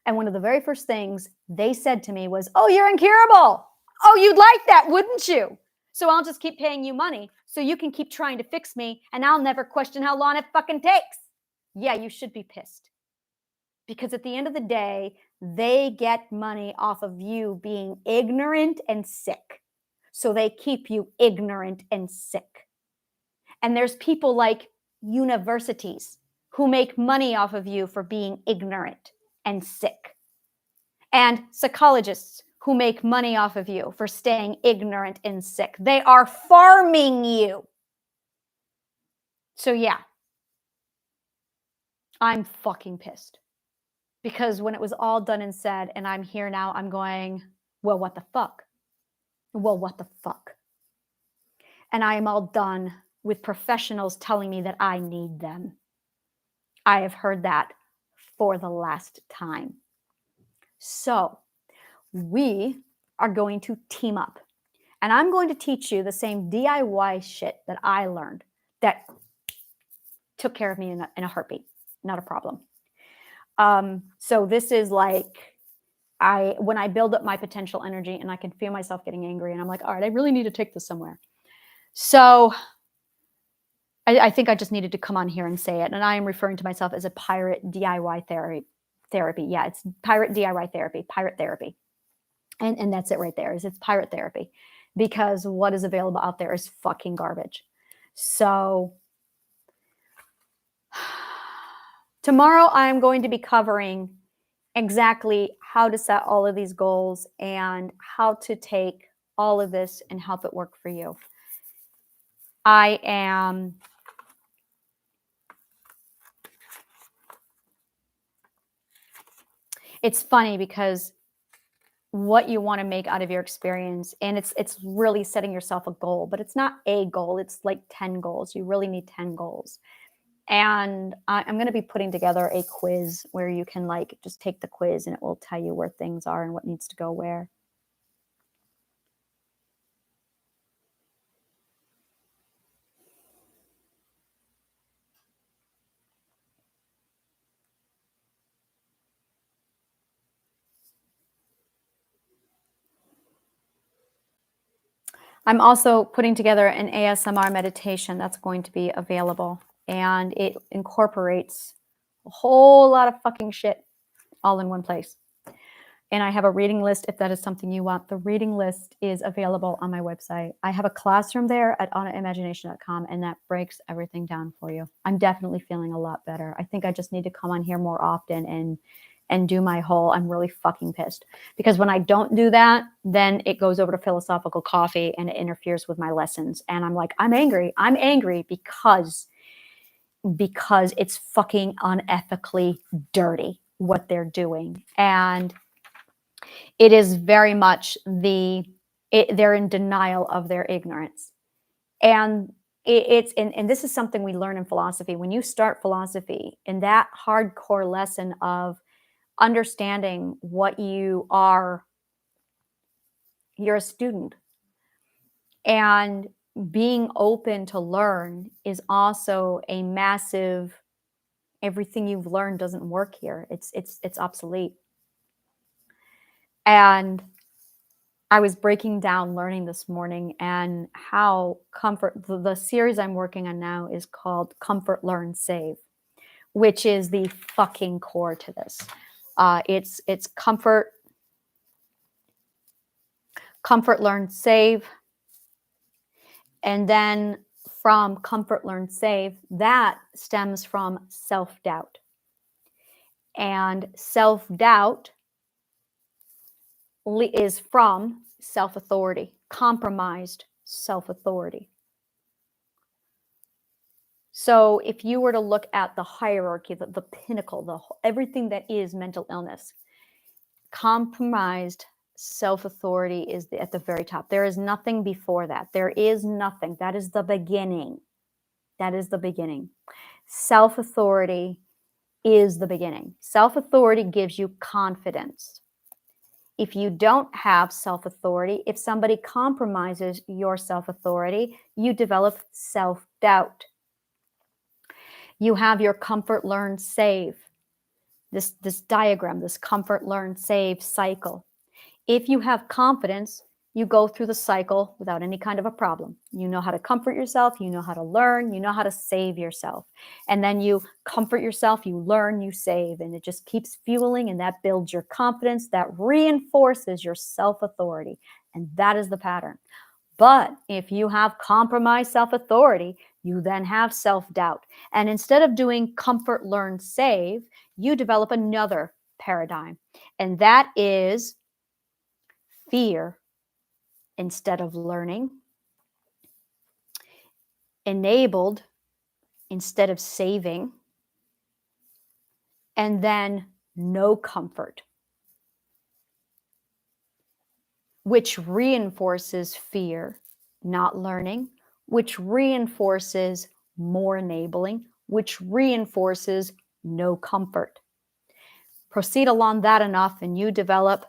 And one of the very first things they said to me was, oh, you're incurable. Oh, you'd like that, wouldn't you? So I'll just keep paying you money so you can keep trying to fix me, and I'll never question how long it fucking takes. Yeah, you should be pissed. Because at the end of the day, they get money off of you being ignorant and sick. So they keep you ignorant and sick. And there's people like universities who make money off of you for being ignorant and sick. And psychologists who make money off of you for staying ignorant and sick. They are farming you. So yeah, I'm fucking pissed. Because when it was all done and said, and I'm here now, I'm going, well, what the fuck? Well, what the fuck? And I am all done with professionals telling me that I need them. I have heard that for the last time. So we are going to team up. And I'm going to teach you the same DIY shit that I learned that took care of me in a heartbeat. not a problem. So this is like, when I build up my potential energy and I can feel myself getting angry and I'm like, all right, I really need to take this somewhere. So I think I just needed to come on here and say it. And I am referring to myself as a pirate DIY therapy. Yeah, it's pirate DIY therapy, pirate therapy. And that's it right there, is it's pirate therapy, because what is available out there is fucking garbage. So tomorrow I'm going to be covering exactly how to set all of these goals and how to take all of this and help it work for you. It's funny because what you want to make out of your experience, and it's really setting yourself a goal, but it's not a goal, it's like 10 goals. You really need 10 goals. And I'm going to be putting together a quiz where you can like just take the quiz and it will tell you where things are and what needs to go where. I'm also putting together an ASMR meditation that's going to be available, and it incorporates a whole lot of fucking shit all in one place. And I have a reading list if that is something you want. The reading list is available on my website. I have a classroom there at onaimagination.com, and that breaks everything down for you. I'm definitely feeling a lot better. I think I just need to come on here more often and do my whole, I'm really fucking pissed. Because when I don't do that, then it goes over to philosophical coffee and it interferes with my lessons. And I'm like, I'm angry. I'm angry because it's fucking unethically dirty what they're doing. And it is very much they're in denial of their ignorance. And and this is something we learn in philosophy. When you start philosophy, in that hardcore lesson of understanding what you are, you're a student. And being open to learn is also a massive, everything you've learned doesn't work here. It's obsolete. And I was breaking down learning this morning and how the series I'm working on now is called Comfort, Learn, Save, which is the fucking core to this. It's comfort, learn, save. And then from comfort, learn, save, that stems from self-doubt. And self-doubt is from self-authority, compromised self-authority. So if you were to look at the hierarchy, the pinnacle, everything that is mental illness, compromised self-authority is at the very top. There is nothing before that. There is nothing. That is the beginning. That is the beginning. Self-authority is the beginning. Self-authority gives you confidence. If you don't have self-authority, if somebody compromises your self-authority, you develop self-doubt. You have your comfort, learn, save. This diagram, this comfort, learn, save cycle. If you have confidence, you go through the cycle without any kind of a problem. You know how to comfort yourself, you know how to learn, you know how to save yourself. And then you comfort yourself, you learn, you save, and it just keeps fueling, and that builds your confidence, that reinforces your self-authority. And that is the pattern. But if you have compromised self-authority, you then have self-doubt. And instead of doing comfort, learn, save, you develop another paradigm. And that is fear instead of learning, enabled instead of saving, and then no comfort, which reinforces fear, not learning, which reinforces more enabling, which reinforces no comfort. Proceed along that enough and you develop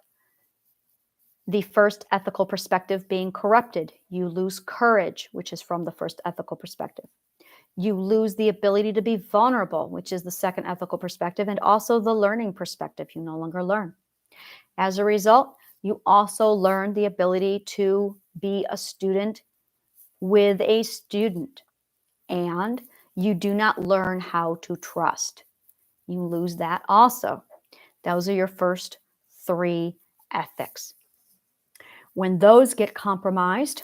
the first ethical perspective being corrupted. You lose courage, which is from the first ethical perspective. You lose the ability to be vulnerable, which is the second ethical perspective, and also the learning perspective. You no longer learn. As a result, you also learn the ability to be a student with a student, and you do not learn how to trust. You lose that also. Those are your first three ethics. When those get compromised,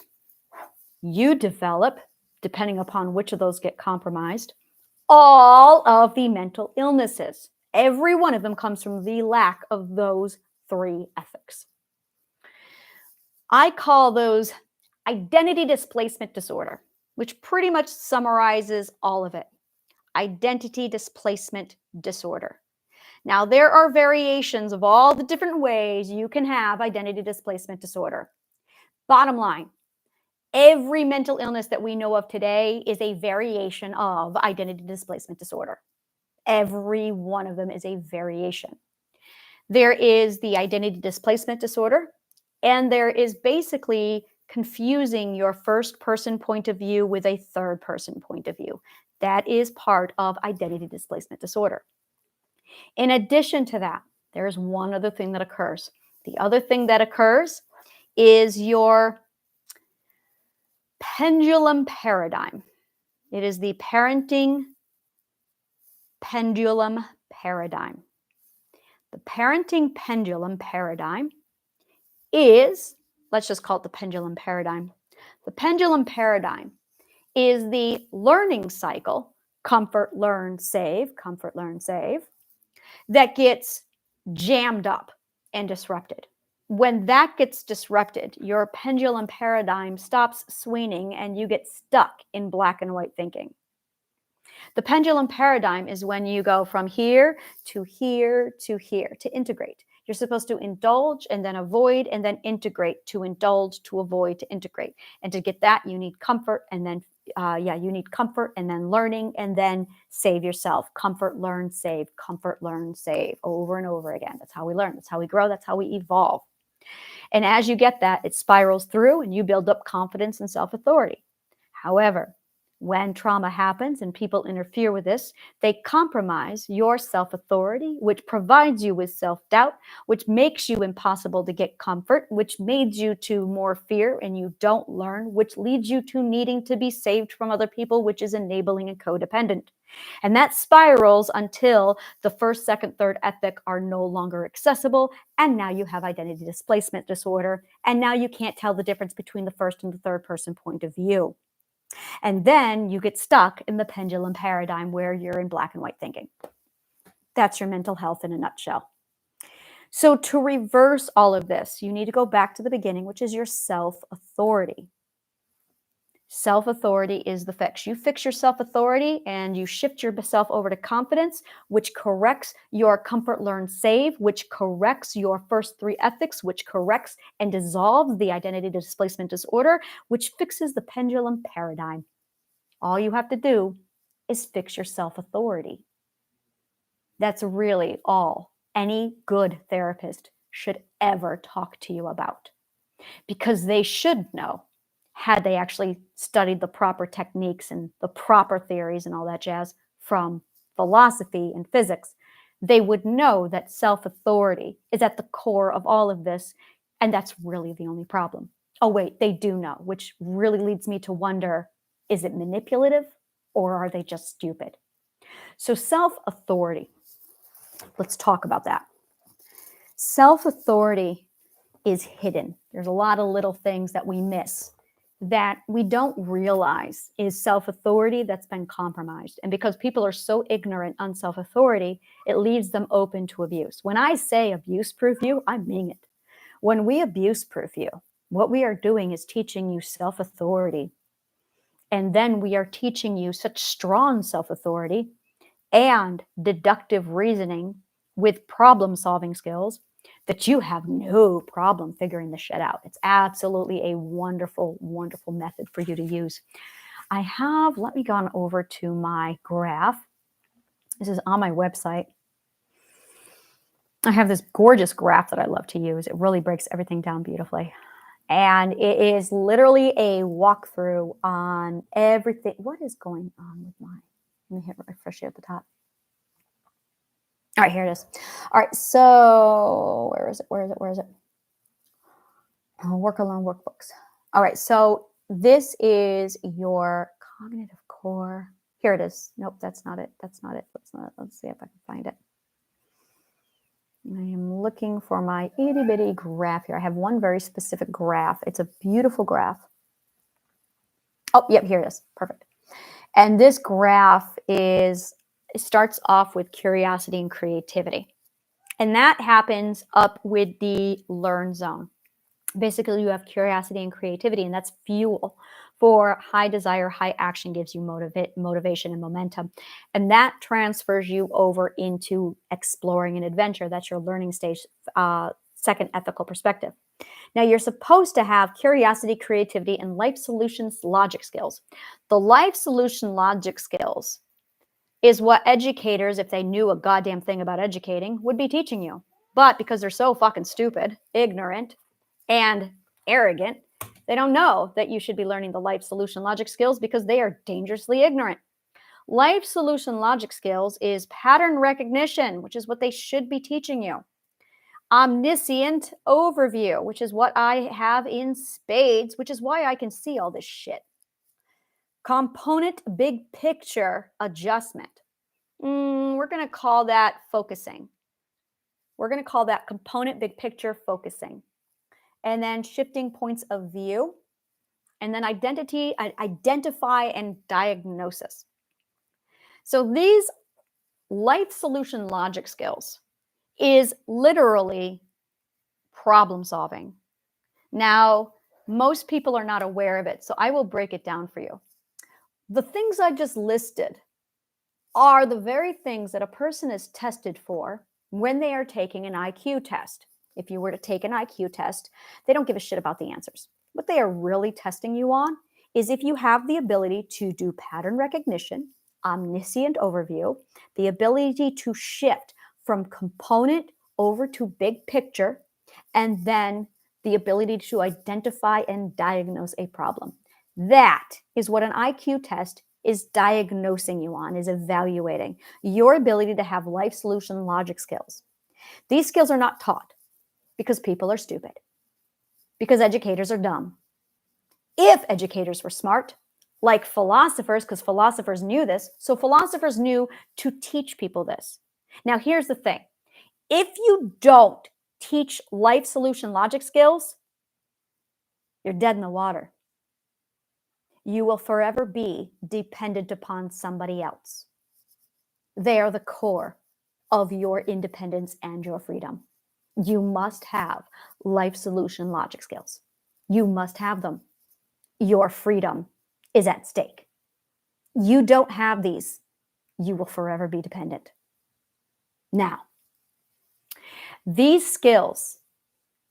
you develop, depending upon which of those get compromised, all of the mental illnesses. Every one of them comes from the lack of those three ethics. I call those identity displacement disorder, which pretty much summarizes all of it. Identity displacement disorder. Now, there are variations of all the different ways you can have identity displacement disorder. Bottom line, every mental illness that we know of today is a variation of identity displacement disorder. Every one of them is a variation. There is the identity displacement disorder, and there is basically confusing your first person point of view with a third person point of view. That is part of identity displacement disorder. In addition to that, there is one other thing that occurs. The other thing that occurs is your pendulum paradigm. It is the parenting pendulum paradigm. The parenting pendulum paradigm is, let's just call it the pendulum paradigm. The pendulum paradigm is the learning cycle, comfort, learn, save, that gets jammed up and disrupted. When that gets disrupted, your pendulum paradigm stops swinging and you get stuck in black and white thinking. The pendulum paradigm is when you go from here to here to here to integrate. You're supposed to indulge and then avoid and then integrate, to indulge, to avoid, to integrate. And to get that, you need comfort and then you need comfort and then learning and then save yourself. Comfort, learn, save, over and over again. That's how we learn. That's how we grow. That's how we evolve. And as you get that, it spirals through and you build up confidence and self-authority. However, when trauma happens and people interfere with this, they compromise your self-authority, which provides you with self-doubt, which makes you impossible to get comfort, which leads you to more fear and you don't learn, which leads you to needing to be saved from other people, which is enabling and codependent. And that spirals until the first, second, third ethic are no longer accessible. And now you have identity displacement disorder. And now you can't tell the difference between the first and the third person point of view. And then you get stuck in the pendulum paradigm where you're in black and white thinking. That's your mental health in a nutshell. So to reverse all of this, you need to go back to the beginning, which is your self-authority. Self-authority is the fix. You fix your self-authority and you shift yourself over to confidence, which corrects your comfort, learn, save, which corrects your first three ethics, which corrects and dissolves the identity displacement disorder, which fixes the pendulum paradigm. All you have to do is fix your self-authority. That's really all any good therapist should ever talk to you about, because they should know, had they actually studied the proper techniques and the proper theories and all that jazz from philosophy and physics, they would know that self-authority is at the core of all of this, and that's really the only problem. Oh, wait, they do know, which really leads me to wonder, is it manipulative or are they just stupid? So self-authority, let's talk about that. Self-authority is hidden. There's a lot of little things that we miss that we don't realize is self-authority that's been compromised. And because people are so ignorant on self-authority, it leaves them open to abuse. When I say abuse-proof you, I mean it. When we abuse-proof you, what we are doing is teaching you self-authority. And then we are teaching you such strong self-authority and deductive reasoning with problem-solving skills that you have no problem figuring this shit out. It's absolutely a wonderful, wonderful method for you to use. Let me go on over to my graph. This is on my website. I have this gorgeous graph that I love to use. It really breaks everything down beautifully. And it is literally a walkthrough on everything. What is going on with mine? Let me hit refresh it at the top. All right, here it is. All right, so where is it? Oh, work alone workbooks. All right, so this is your cognitive core. Here it is. Nope, that's not it. Let's see if I can find it. I am looking for my itty bitty graph here. I have one very specific graph. It's a beautiful graph. Oh, yep, here it is. Perfect. And this graph starts off with curiosity and creativity. And that happens up with the learn zone. Basically, you have curiosity and creativity, and that's fuel for high desire, high action, gives you motivation and momentum. And that transfers you over into exploring and adventure. That's your learning stage, second ethical perspective. Now, you're supposed to have curiosity, creativity, and life solutions logic skills. The life solution logic skills is what educators, if they knew a goddamn thing about educating, would be teaching you. But because they're so fucking stupid, ignorant, and arrogant, they don't know that you should be learning the life solution logic skills because they are dangerously ignorant. Life solution logic skills is pattern recognition, which is what they should be teaching you. Omniscient overview, which is what I have in spades, which is why I can see all this shit. Component big picture adjustment. We're going to call that focusing. We're going to call that component big picture focusing. And then shifting points of view. And then identify and diagnosis. So these life solution logic skills is literally problem solving. Now, most people are not aware of it, so I will break it down for you. The things I just listed are the very things that a person is tested for when they are taking an IQ test. If you were to take an IQ test, they don't give a shit about the answers. What they are really testing you on is if you have the ability to do pattern recognition, omniscient overview, the ability to shift from component over to big picture, and then the ability to identify and diagnose a problem. That is what an IQ test is diagnosing you on, is evaluating your ability to have life solution logic skills. These skills are not taught because people are stupid, because educators are dumb. If educators were smart, like philosophers, because philosophers knew this, so philosophers knew to teach people this. Now, here's the thing. If you don't teach life solution logic skills, you're dead in the water. You will forever be dependent upon somebody else. They are the core of your independence and your freedom. You must have life solution logic skills. You must have them. Your freedom is at stake. You don't have these, you will forever be dependent. Now, these skills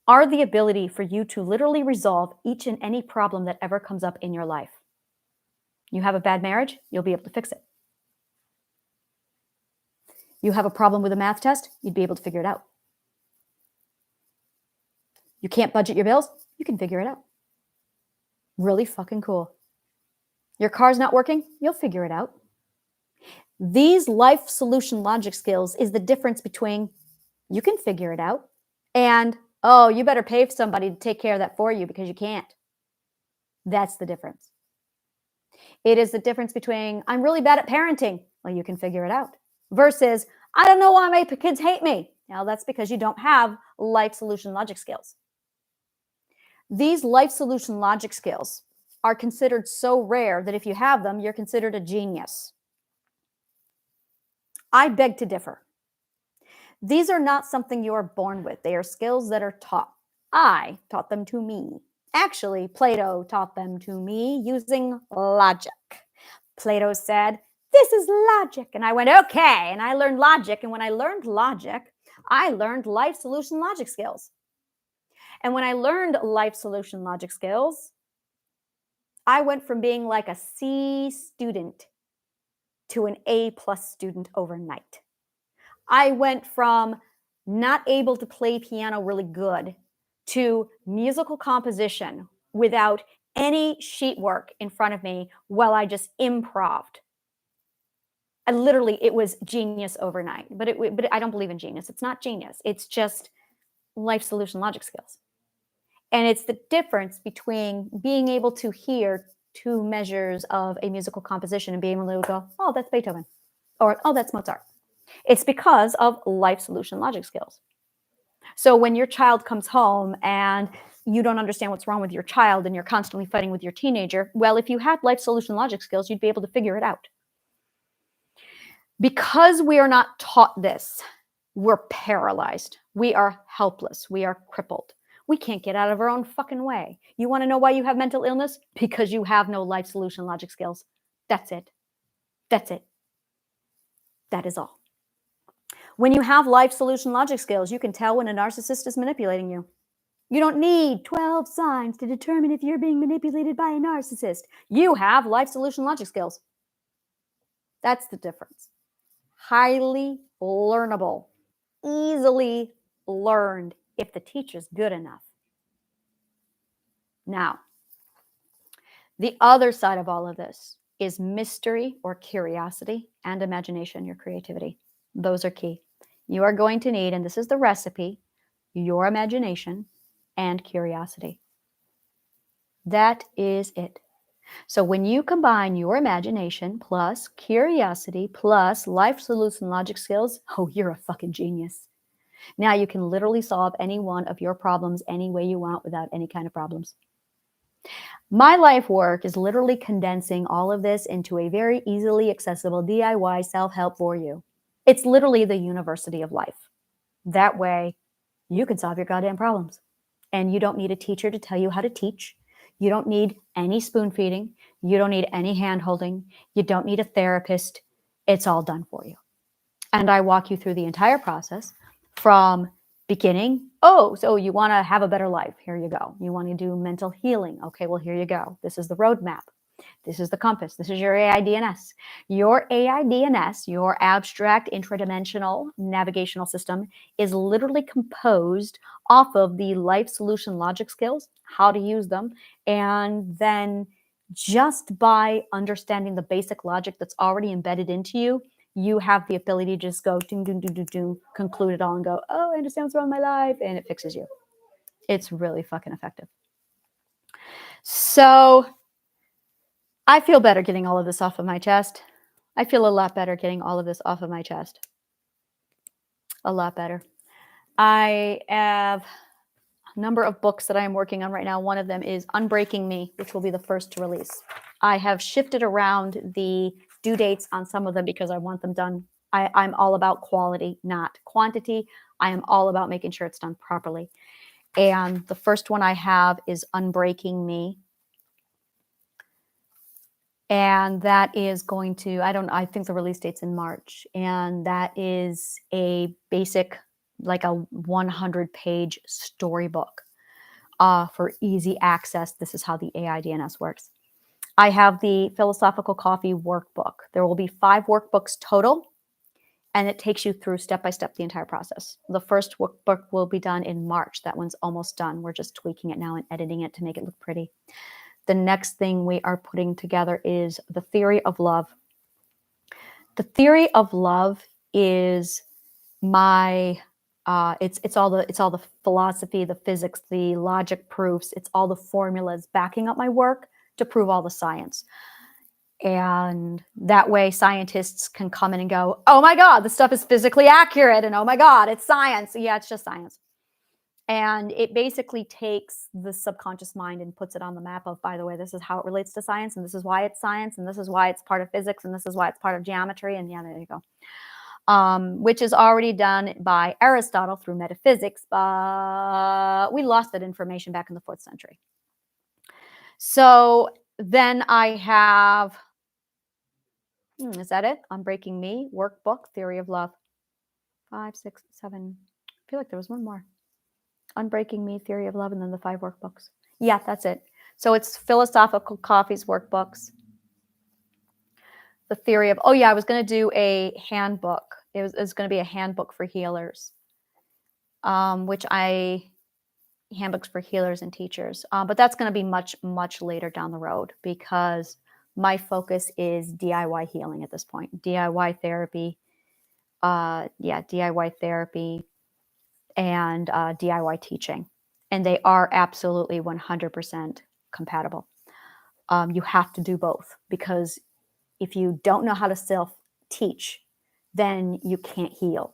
are the ability for you to literally resolve each and any problem that ever comes up in your life. You have a bad marriage, you'll be able to fix it. You have a problem with a math test, you'd be able to figure it out. You can't budget your bills, you can figure it out. Really fucking cool. Your car's not working, you'll figure it out. These life solution logic skills is the difference between you can figure it out and, oh, you better pay somebody to take care of that for you because you can't. That's the difference. It is the difference between, I'm really bad at parenting. Well, you can figure it out. Versus, I don't know why my kids hate me. Now, that's because you don't have life solution logic skills. These life solution logic skills are considered so rare that if you have them, you're considered a genius. I beg to differ. These are not something you are born with. They are skills that are taught. I taught them to me. Actually, Plato taught them to me using logic. Plato said, this is logic. And I went, okay. And I learned logic. And when I learned logic, I learned life solution logic skills. And when I learned life solution logic skills, I went from being like a C student to an A+ student overnight. I went from not able to play piano really good to musical composition without any sheet work in front of me while I just improv'd. And literally, it was genius overnight. But I don't believe in genius. It's not genius. It's just life solution logic skills. And it's the difference between being able to hear 2 measures of a musical composition and being able to go, oh, that's Beethoven, or oh, that's Mozart. It's because of life solution logic skills. So when your child comes home and you don't understand what's wrong with your child and you're constantly fighting with your teenager, well, if you had life solution logic skills, you'd be able to figure it out. Because we are not taught this, we're paralyzed. We are helpless. We are crippled. We can't get out of our own fucking way. You want to know why you have mental illness? Because you have no life solution logic skills. That's it. That's it. That is all. When you have life solution logic skills, you can tell when a narcissist is manipulating you. You don't need 12 signs to determine if you're being manipulated by a narcissist. You have life solution logic skills. That's the difference. Highly learnable, easily learned if the teacher's good enough. Now, the other side of all of this is mystery or curiosity and imagination, your creativity. Those are key. You are going to need, and this is the recipe, your imagination and curiosity. That is it. So when you combine your imagination plus curiosity plus life solution logic skills, oh, you're a fucking genius. Now you can literally solve any one of your problems any way you want without any kind of problems. My life work is literally condensing all of this into a very easily accessible DIY self-help for you. It's literally the university of life. That way you can solve your goddamn problems. And you don't need a teacher to tell you how to teach. You don't need any spoon feeding. You don't need any hand holding. You don't need a therapist. It's all done for you. And I walk you through the entire process from beginning. Oh, so you want to have a better life. Here you go. You want to do mental healing. Okay, well, here you go. This is the roadmap. This is the compass. This is your AIDNS. Your AIDNS, your abstract intradimensional navigational system, is literally composed off of the life solution logic skills, how to use them, and then just by understanding the basic logic that's already embedded into you, you have the ability to just go ding, ding, ding, ding, ding, conclude it all and go, oh, I understand what's wrong with my life, and it fixes you. It's really fucking effective. So I feel better getting all of this off of my chest. I feel a lot better getting all of this off of my chest. A lot better. I have a number of books that I am working on right now. One of them is Unbreaking Me, which will be the first to release. I have shifted around the due dates on some of them because I want them done. I'm all about quality, not quantity. I am all about making sure it's done properly. And the first one I have is Unbreaking Me. And that is going to, I think the release date's in March. And that is a basic, like a 100-page storybook for easy access. This is how the AIDNS works. I have the Philosophical Coffee Workbook. There will be 5 workbooks total, and it takes you through step-by-step the entire process. The first workbook will be done in March. That one's almost done. We're just tweaking it now and editing it to make it look pretty. The next thing we are putting together is the Theory of Love. The Theory of Love is my it's all the philosophy, the physics, the logic proofs. It's all the formulas backing up my work to prove all the science. And that way scientists can come in and go, oh my God, this stuff is physically accurate. And oh my God, it's science. Yeah, it's just science. And it basically takes the subconscious mind and puts it on the map of, by the way, this is how it relates to science, and this is why it's science, and this is why it's part of physics, and this is why it's part of geometry, and yeah, there you go. Which is already done by Aristotle through metaphysics, but we lost that information back in the 4th century. So then I have, is that it? Unbreaking Me, Workbook, Theory of Love. 5, 6, 7. I feel like there was one more. Unbreaking Me, Theory of Love, and then the 5 workbooks. Yeah, that's it. So it's Philosophical Coffee's workbooks. The Theory of, oh yeah, I was going to do a handbook. It was going to be a handbook for healers, which I handbooks for healers and teachers. But that's going to be much, much later down the road because my focus is DIY healing at this point. DIY therapy. DIY therapy and DIY teaching. And they are absolutely 100% compatible. You have to do both because if you don't know how to self-teach, then you can't heal.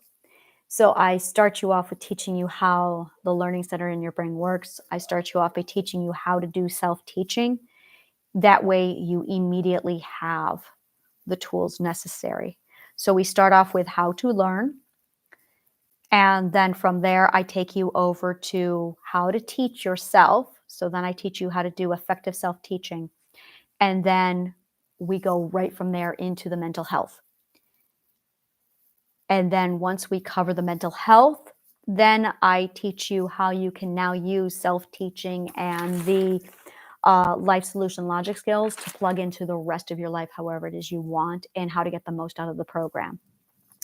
So I start you off with teaching you how the learning center in your brain works. I start you off by teaching you how to do self-teaching. That way you immediately have the tools necessary. So we start off with how to learn. And then from there, I take you over to how to teach yourself. So then I teach you how to do effective self-teaching. And then we go right from there into the mental health. And then once we cover the mental health, then I teach you how you can now use self-teaching and the life solution logic skills to plug into the rest of your life, however it is you want, and how to get the most out of the program.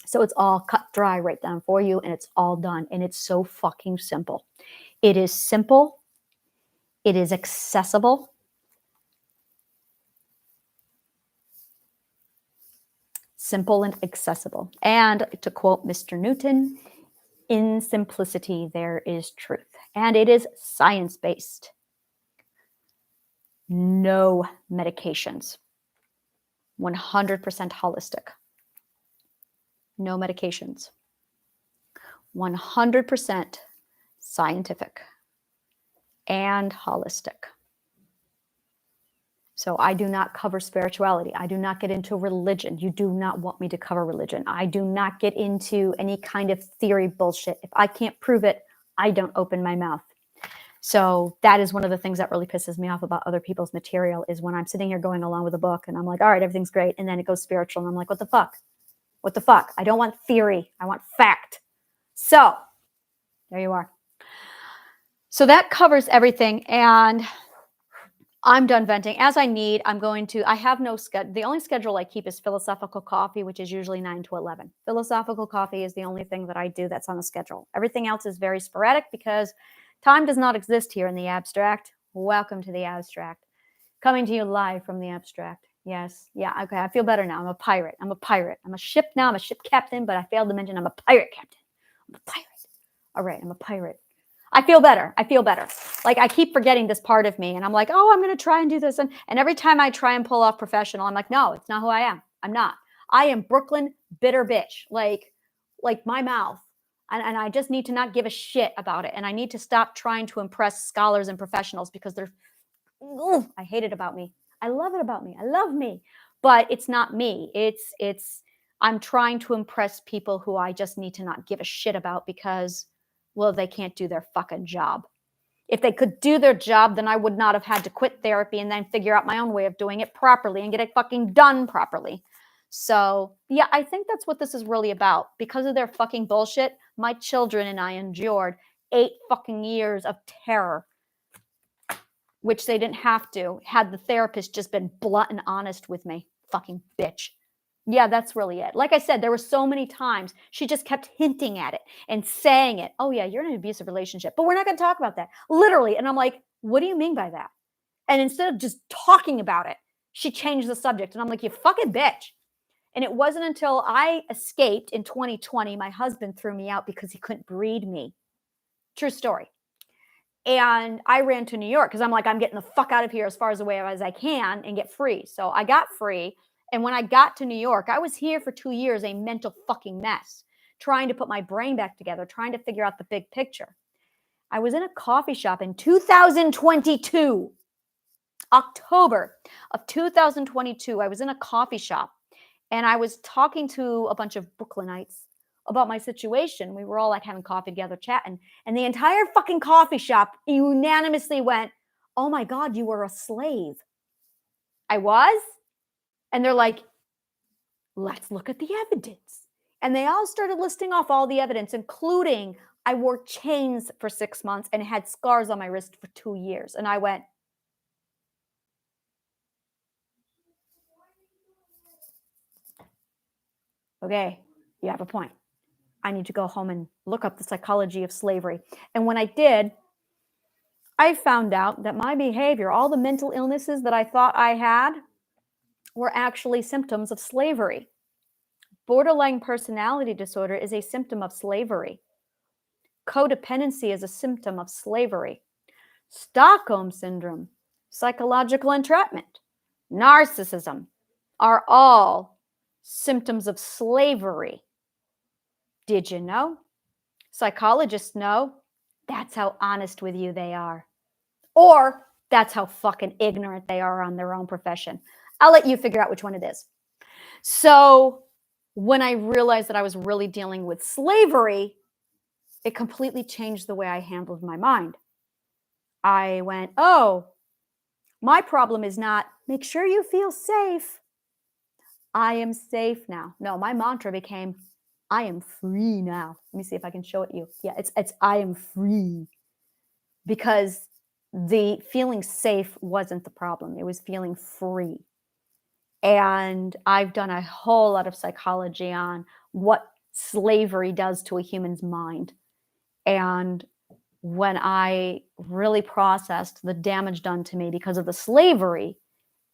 So it's all cut dry right down for you, and it's all done. And it's so fucking simple. It is simple. It is accessible. Simple and accessible. And to quote Mr. Newton, in simplicity, there is truth. And it is science-based. No medications. 100% holistic. No medications. 100% scientific and holistic. So I do not cover spirituality. I do not get into religion. You do not want me to cover religion. I do not get into any kind of theory bullshit. If I can't prove it, I don't open my mouth. So that is one of the things that really pisses me off about other people's material is when I'm sitting here going along with a book and I'm like, all right, everything's great. And then it goes spiritual. And I'm like, what the fuck? What the fuck? I don't want theory. I want fact. So there you are. So that covers everything. And I'm done venting. As I need, I have no schedule. The only schedule I keep is philosophical coffee, which is usually 9 to 11. Philosophical coffee is the only thing that I do that's on a schedule. Everything else is very sporadic because time does not exist here in the abstract. Welcome to the abstract. Coming to you live from the abstract. Yes. Yeah. Okay. I feel better now. I'm a pirate. I'm a ship now. I'm a ship captain, but I failed to mention I'm a pirate captain. I'm a pirate. All right. I'm a pirate. I feel better. Like I keep forgetting this part of me and I'm like, oh, I'm going to try and do this. And every time I try and pull off professional, I'm like, no, it's not who I am. I'm not. I am Brooklyn bitter bitch. Like my mouth. And I just need to not give a shit about it. And I need to stop trying to impress scholars and professionals because I hate it about me. I love it about me. I love me. But it's not me. I'm trying to impress people who I just need to not give a shit about because, well, they can't do their fucking job. If they could do their job, then I would not have had to quit therapy and then figure out my own way of doing it properly and get it fucking done properly. So, yeah, I think that's what this is really about. Because of their fucking bullshit, my children and I endured 8 fucking years of terror, which they didn't have to, had the therapist just been blunt and honest with me. Fucking bitch. Yeah, that's really it. Like I said, there were so many times she just kept hinting at it and saying it. Oh, yeah, you're in an abusive relationship, but we're not going to talk about that. Literally. And I'm like, what do you mean by that? And instead of just talking about it, she changed the subject. And I'm like, you fucking bitch. And it wasn't until I escaped in 2020, my husband threw me out because he couldn't breed me. True story. And I ran to New York because I'm like, I'm getting the fuck out of here as far as away as I can and get free. So I got free. And when I got to New York, I was here for 2 years, a mental fucking mess, trying to put my brain back together, trying to figure out the big picture. I was in a coffee shop in 2022, October of 2022. I was in a coffee shop and I was talking to a bunch of Brooklynites about my situation. We were all like having coffee together, chatting. And the entire fucking coffee shop unanimously went, oh my God, you were a slave. I was? And they're like, let's look at the evidence. And they all started listing off all the evidence, including I wore chains for 6 months and had scars on my wrist for 2 years. And I went, okay, you have a point. I need to go home and look up the psychology of slavery. And when I did, I found out that my behavior, all the mental illnesses that I thought I had, were actually symptoms of slavery. Borderline personality disorder is a symptom of slavery. Codependency is a symptom of slavery. Stockholm syndrome, psychological entrapment, narcissism are all symptoms of slavery. Did you know? Psychologists know. That's how honest with you they are. Or that's how fucking ignorant they are on their own profession. I'll let you figure out which one it is. So when I realized that I was really dealing with slavery, it completely changed the way I handled my mind. I went, oh, my problem is not make sure you feel safe. I am safe now. No, my mantra became, I am free now. Let me see if I can show it you. Yeah, it's I am free. Because the feeling safe wasn't the problem. It was feeling free. And I've done a whole lot of psychology on what slavery does to a human's mind. And when I really processed the damage done to me because of the slavery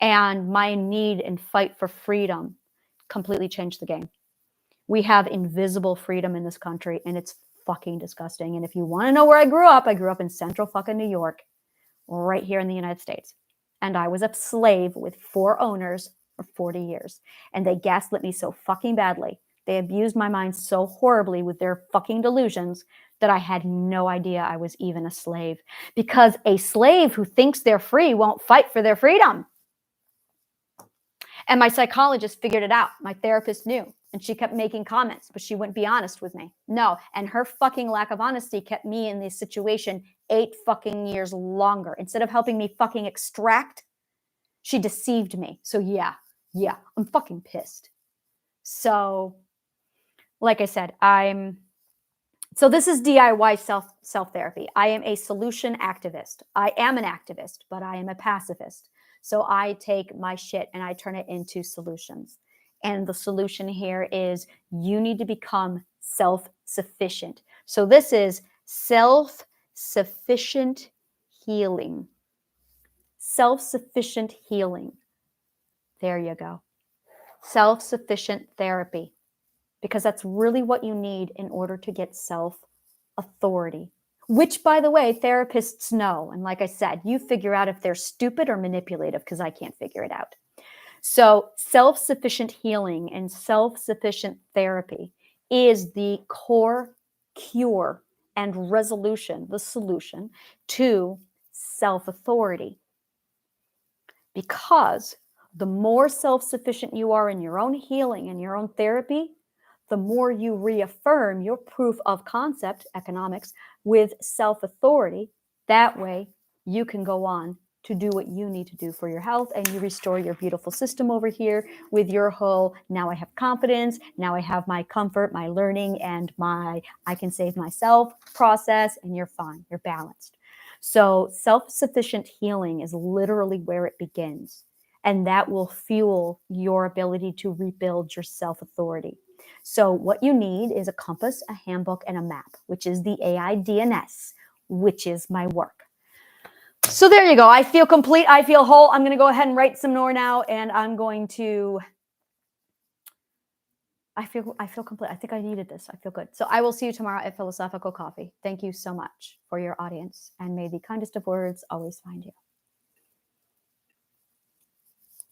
and my need and fight for freedom, completely changed the game. We have invisible freedom in this country, and it's fucking disgusting. And if you want to know where I grew up in central fucking New York, right here in the United States. And I was a slave with 4 owners for 40 years. And they gaslit me so fucking badly. They abused my mind so horribly with their fucking delusions that I had no idea I was even a slave. Because a slave who thinks they're free won't fight for their freedom. And my psychologist figured it out. My therapist knew. And she kept making comments, but she wouldn't be honest with me. No. And her fucking lack of honesty kept me in this situation 8 fucking years longer. Instead of helping me fucking extract, she deceived me. So yeah, I'm fucking pissed. So, like I said, so this is DIY self-therapy. I am a solution activist. I am an activist, but I am a pacifist. So I take my shit and I turn it into solutions. And the solution here is you need to become self-sufficient. So this is self-sufficient healing. Self-sufficient healing. There you go. Self-sufficient therapy. Because that's really what you need in order to get self-authority. Which, by the way, therapists know. And like I said, you figure out if they're stupid or manipulative, because I can't figure it out. So self-sufficient healing and self-sufficient therapy is the core cure and resolution, the solution to self-authority. Because the more self-sufficient you are in your own healing and your own therapy, the more you reaffirm your proof of concept, economics, with self-authority. That way you can go on to do what you need to do for your health, and you restore your beautiful system over here with your whole, now I have confidence, now I have my comfort, my learning, and my I can save myself process, and you're fine, you're balanced. So self-sufficient healing is literally where it begins, and that will fuel your ability to rebuild your self-authority. So what you need is a compass, a handbook, and a map, which is the AI DNS, which is my work. So there you go. I feel complete. I feel whole. I'm going to go ahead and write some more now, and I'm going to, I feel complete. I think I needed this. I feel good. So I will see you tomorrow at Philosophical Coffee. Thank you so much for your audience, and may the kindest of words always find you.